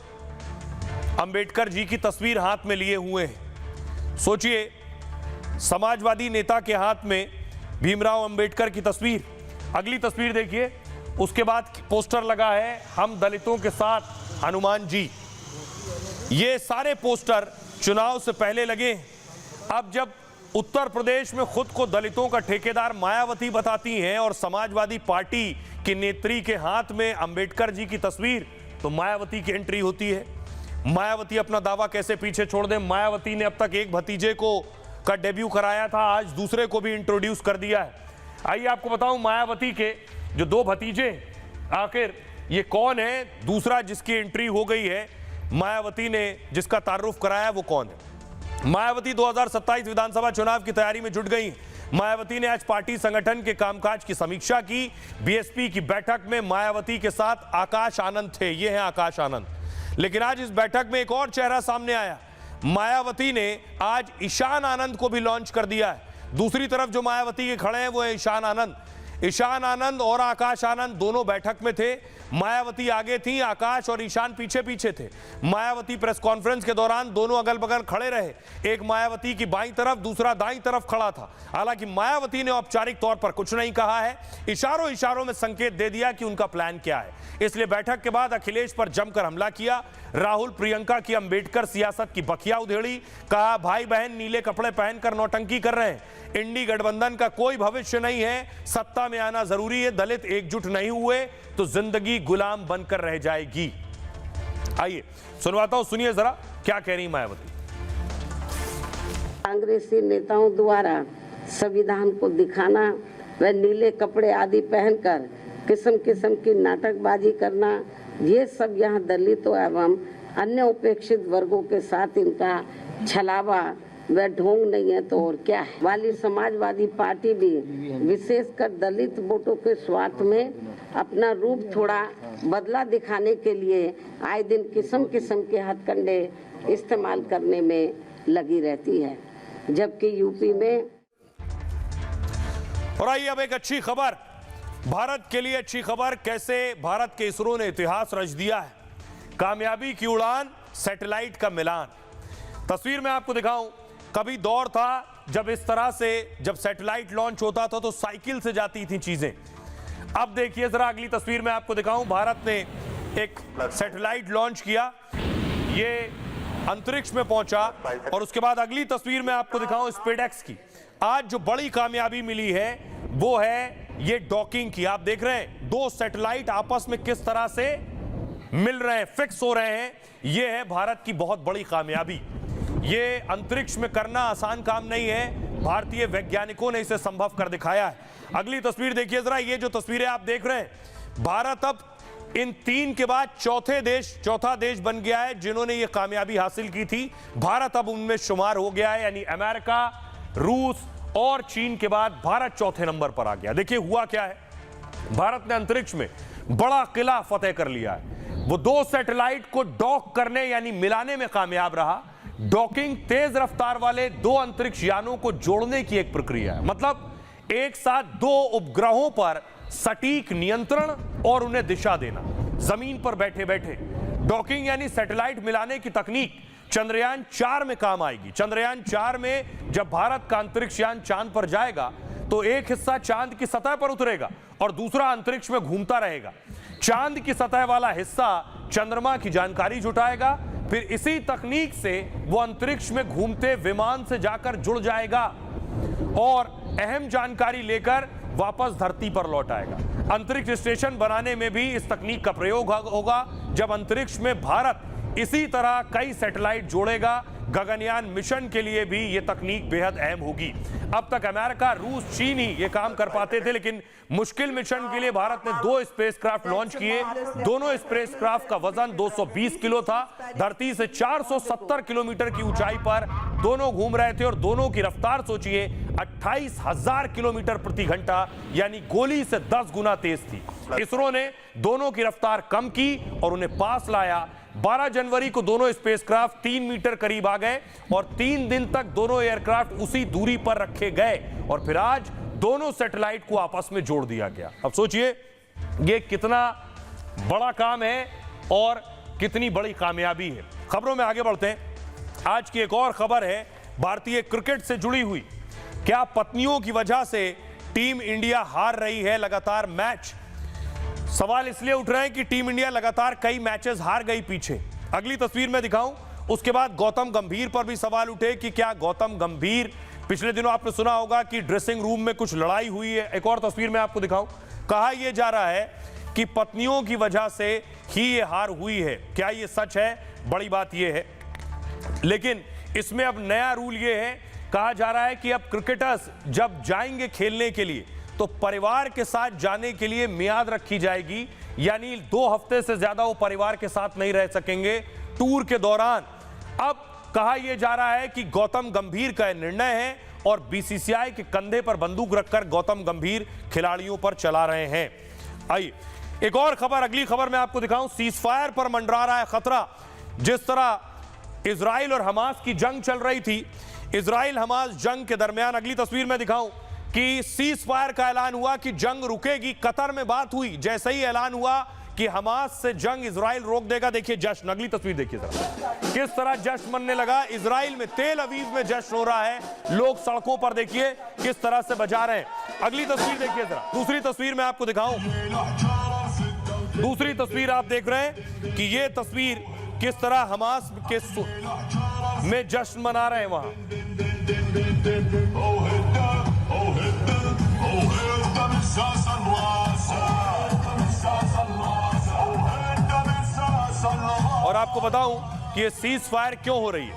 अंबेडकर जी की तस्वीर हाथ में लिए हुए हैं। सोचिए समाजवादी नेता के हाथ में भीमराव अंबेडकर की तस्वीर। अगली तस्वीर देखिए, उसके बाद पोस्टर लगा है हम दलितों के साथ हनुमान जी। ये सारे पोस्टर चुनाव से पहले लगे। अब जब उत्तर प्रदेश में खुद को दलितों का ठेकेदार मायावती बताती हैं और समाजवादी पार्टी की नेत्री के हाथ में अंबेडकर जी की तस्वीर, तो मायावती की एंट्री होती है। मायावती अपना दावा कैसे पीछे छोड़ दें। मायावती ने अब तक एक भतीजे को का डेब्यू कराया था, आज दूसरे को भी इंट्रोड्यूस कर दिया है। आइए आपको बताऊं मायावती के जो दो भतीजे, आखिर ये कौन है। दूसरा जिसकी एंट्री हो गई है मायावती ने, जिसका तारुफ कराया वो कौन है। मायावती 2027 विधानसभा चुनाव की तैयारी में जुट गई। मायावती ने आज पार्टी संगठन के कामकाज की समीक्षा की। बीएसपी की बैठक में मायावती के साथ आकाश आनंद थे, ये हैं आकाश आनंद। लेकिन आज इस बैठक में एक और चेहरा सामने आया। मायावती ने आज ईशान आनंद को भी लॉन्च कर दिया है। दूसरी तरफ जो मायावती के खड़े हैं वो है ईशान आनंद। ईशान आनंद और आकाश आनंद दोनों बैठक में थे। मायावती आगे थी, आकाश और ईशान पीछे पीछे थे। मायावती प्रेस कॉन्फ्रेंस के दौरान दोनों अगल बगल खड़े रहे। एक मायावती की बाईं तरफ, दूसरा दाईं तरफ खड़ा था। हालांकि मायावती ने औपचारिक तौर पर कुछ नहीं कहा है, इशारों इशारों में संकेत दे दिया कि उनका प्लान क्या है। इसलिए बैठक के बाद अखिलेश पर जमकर हमला किया। राहुल प्रियंका की अंबेडकर सियासत की बखिया उधेड़ी। कहा भाई बहन नीले कपड़े पहनकर नौटंकी कर रहे हैं, इंडी गठबंधन का कोई भविष्य नहीं है, सत्ता में आना जरूरी है, दलित एकजुट नहीं हुए तो जिंदगी गुलाम बनकर रह जाएगी। आइए सुनवाता हूं, सुनिए जरा क्या कह रही मायावती। कांग्रेसी नेताओं द्वारा संविधान को दिखाना व नीले कपड़े आदि पहनकर किस्म किस्म की नाटकबाजी करना, ये सब यहाँ दलितों एवं अन्य उपेक्षित वर्गों के साथ इनका छलावा व ढोंग नहीं है तो और क्या है। वाली समाजवादी पार्टी भी विशेषकर दलित वोटों के स्वार्थ में अपना रूप थोड़ा बदला दिखाने के लिए आए दिन किस्म किस्म के हथकंडे इस्तेमाल करने में लगी रहती है, जबकि यूपी में। और आइए अब एक अच्छी खबर, भारत के लिए अच्छी खबर। कैसे भारत के इसरो ने इतिहास रच दिया है। कामयाबी की उड़ान, सैटेलाइट का मिलान। तस्वीर में आपको दिखाऊं, कभी दौर था जब इस तरह से जब सैटेलाइट लॉन्च होता था तो साइकिल से जाती थी चीजें। अब देखिए जरा अगली तस्वीर में आपको दिखाऊं, भारत ने एक सैटेलाइट लॉन्च किया, ये अंतरिक्ष में पहुंचा। और उसके बाद अगली तस्वीर में आपको दिखाऊं स्पेसएक्स की। आज जो बड़ी कामयाबी मिली है वो है ये डॉकिंग की। आप देख रहे हैं दो सैटेलाइट आपस में किस तरह से मिल रहे हैं, फिक्स हो रहे हैं। ये है भारत की बहुत बड़ी कामयाबी। ये अंतरिक्ष में करना आसान काम नहीं है, भारतीय वैज्ञानिकों ने इसे संभव कर दिखाया है। अगली तस्वीर देखिए जरा, ये जो तस्वीरें आप देख रहे हैं, भारत अब इन तीन के बाद चौथा देश बन गया है जिन्होंने ये कामयाबी हासिल की थी। भारत अब उनमें शुमार हो गया है, यानी अमेरिका, रूस और चीन के बाद भारत चौथे नंबर पर आ गया। देखिए हुआ क्या है, भारत ने अंतरिक्ष में बड़ा किला फतेह कर लिया है। वो दो सैटेलाइट को डॉक करने यानी मिलाने में कामयाब रहा। डॉकिंग तेज रफ्तार वाले दो अंतरिक्ष यानों को जोड़ने की एक प्रक्रिया है, मतलब एक साथ दो उपग्रहों पर सटीक नियंत्रण और उन्हें दिशा देना, जमीन पर बैठे बैठे। डॉकिंग यानी सैटेलाइट मिलाने की तकनीक चंद्रयान 4 में काम आएगी। चंद्रयान 4 में जब भारत का अंतरिक्ष यान चांद पर जाएगा तो एक हिस्सा चांद की सतह पर उतरेगा और दूसरा अंतरिक्ष में घूमता रहेगा। चांद की सतह वाला हिस्सा चंद्रमा की जानकारी जुटाएगा, फिर इसी तकनीक से वो अंतरिक्ष में घूमते विमान से जाकर जुड़ जाएगा और अहम जानकारी लेकर वापस धरती पर लौट आएगा। अंतरिक्ष स्टेशन बनाने में भी इस तकनीक का प्रयोग होगा, जब अंतरिक्ष में भारत इसी तरह कई सैटेलाइट जोड़ेगा। गगनयान मिशन के लिए भी यह तकनीक बेहद अहम होगी। अब तक अमेरिका, रूस, चीन ही ये काम कर पाते थे, लेकिन मुश्किल मिशन के लिए भारत ने 2 स्पेसक्राफ्ट लॉन्च किए। दोनों स्पेसक्राफ्ट का वजन 220 किलो था। धरती से 470 किलोमीटर की ऊंचाई पर दोनों घूम रहे थे और दोनों की रफ्तार सोचिए 28,000 किलोमीटर प्रति घंटा, यानी गोली से 10 गुना तेज थी। इसरो ने दोनों की रफ्तार कम की और उन्हें पास लाया। 12 जनवरी को दोनों स्पेसक्राफ्ट 3 मीटर करीब आ गए और 3 दिन तक दोनों एयरक्राफ्ट उसी दूरी पर रखे गए और फिर आज दोनों सैटेलाइट को आपस में जोड़ दिया गया। अब सोचिए ये कितना बड़ा काम है और कितनी बड़ी कामयाबी है। खबरों में आगे बढ़ते हैं। आज की एक और खबर है भारतीय क्रिकेट से जुड़ी हुई। क्या पत्नियों की वजह से टीम इंडिया हार रही है लगातार मैच? सवाल इसलिए उठ रहे हैं कि टीम इंडिया लगातार कई मैचेस हार गई पीछे। अगली तस्वीर में दिखाऊं, उसके बाद गौतम गंभीर पर भी सवाल उठे कि क्या गौतम गंभीर, पिछले दिनों आपने सुना होगा कि ड्रेसिंग रूम में कुछ लड़ाई हुई है। एक और तस्वीर में आपको दिखाऊं, कहा यह जा रहा है कि पत्नियों की वजह से ही ये हार हुई है। क्या ये सच है? बड़ी बात यह है, लेकिन इसमें अब नया रूल ये है, कहा जा रहा है कि अब क्रिकेटर्स जब जाएंगे खेलने के लिए तो परिवार के साथ जाने के लिए मियाद रखी जाएगी, यानी 2 हफ्ते से ज्यादा वो परिवार के साथ नहीं रह सकेंगे टूर के दौरान। अब कहा यह जा रहा है कि गौतम गंभीर का निर्णय है और बीसीसीआई के कंधे पर बंदूक रखकर गौतम गंभीर खिलाड़ियों पर चला रहे हैं। आइए एक और खबर, अगली खबर मैं आपको दिखाऊं। सीजफायर पर मंडरा रहा है खतरा। जिस तरह इजराइल और हमास की जंग चल रही थी, इजराइल हमास जंग के दरमियान अगली तस्वीर में दिखाऊं कि सीज फायर का ऐलान हुआ कि जंग रुकेगी। कतर में बात हुई, जैसे ही ऐलान हुआ कि हमास से जंग इजराइल रोक देगा, देखिए जश्न, अगली तस्वीर देखिए जरा किस तरह जश्न मनने लगा। इजराइल में तेल अवीव में जश्न हो रहा है, लोग सड़कों पर देखिए किस तरह से बजा रहे हैं। अगली तस्वीर देखिए जरा, दूसरी तस्वीर मैं आपको दिखाऊं। दूसरी तस्वीर आप देख रहे हैं कि यह तस्वीर किस तरह हमास के में जश्न मना रहे हैं वहां। और आपको बताऊं कि ये सीज फायर क्यों हो रही है।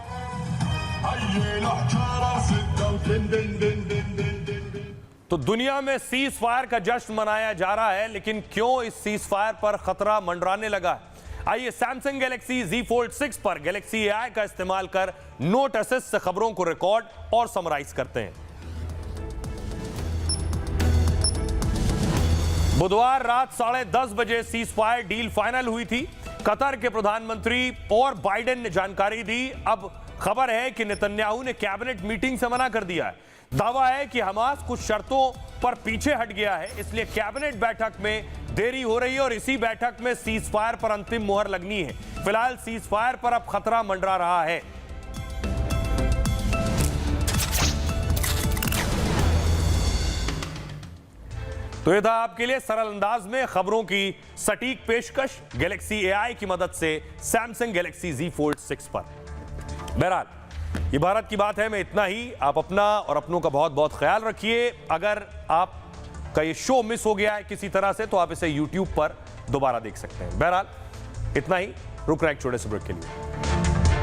तो दुनिया में सीज फायर का जश्न मनाया जा रहा है, लेकिन क्यों इस सीज फायर पर खतरा मंडराने लगा है? आइए सैमसंग गैलेक्सी Z Fold 6 पर गैलेक्सी AI का इस्तेमाल कर नोट असिस्ट से खबरों को रिकॉर्ड और समराइज करते हैं। बुधवार रात 10:30 बजे सीज फायर डील फाइनल हुई थी। कतर के प्रधानमंत्री और बाइडेन ने जानकारी दी। अब खबर है कि नेतन्याहू ने कैबिनेट मीटिंग से मना कर दिया है। दावा है कि हमास कुछ शर्तों पर पीछे हट गया है, इसलिए कैबिनेट बैठक में देरी हो रही है और इसी बैठक में सीज फायर पर अंतिम मुहर लगनी है। फिलहाल सीज फायर पर अब खतरा मंडरा रहा है। तो यह था आपके लिए सरल अंदाज में खबरों की सटीक पेशकश गैलेक्सी AI की मदद से सैमसंग गैलेक्सी Z Fold 6 पर। बहरहाल ये भारत की बात है, मैं इतना ही। आप अपना और अपनों का बहुत बहुत ख्याल रखिए। अगर आपका ये शो मिस हो गया है किसी तरह से तो आप इसे YouTube पर दोबारा देख सकते हैं। बहरहाल इतना ही, रुक रहा है एक छोटे से ब्रेक के लिए।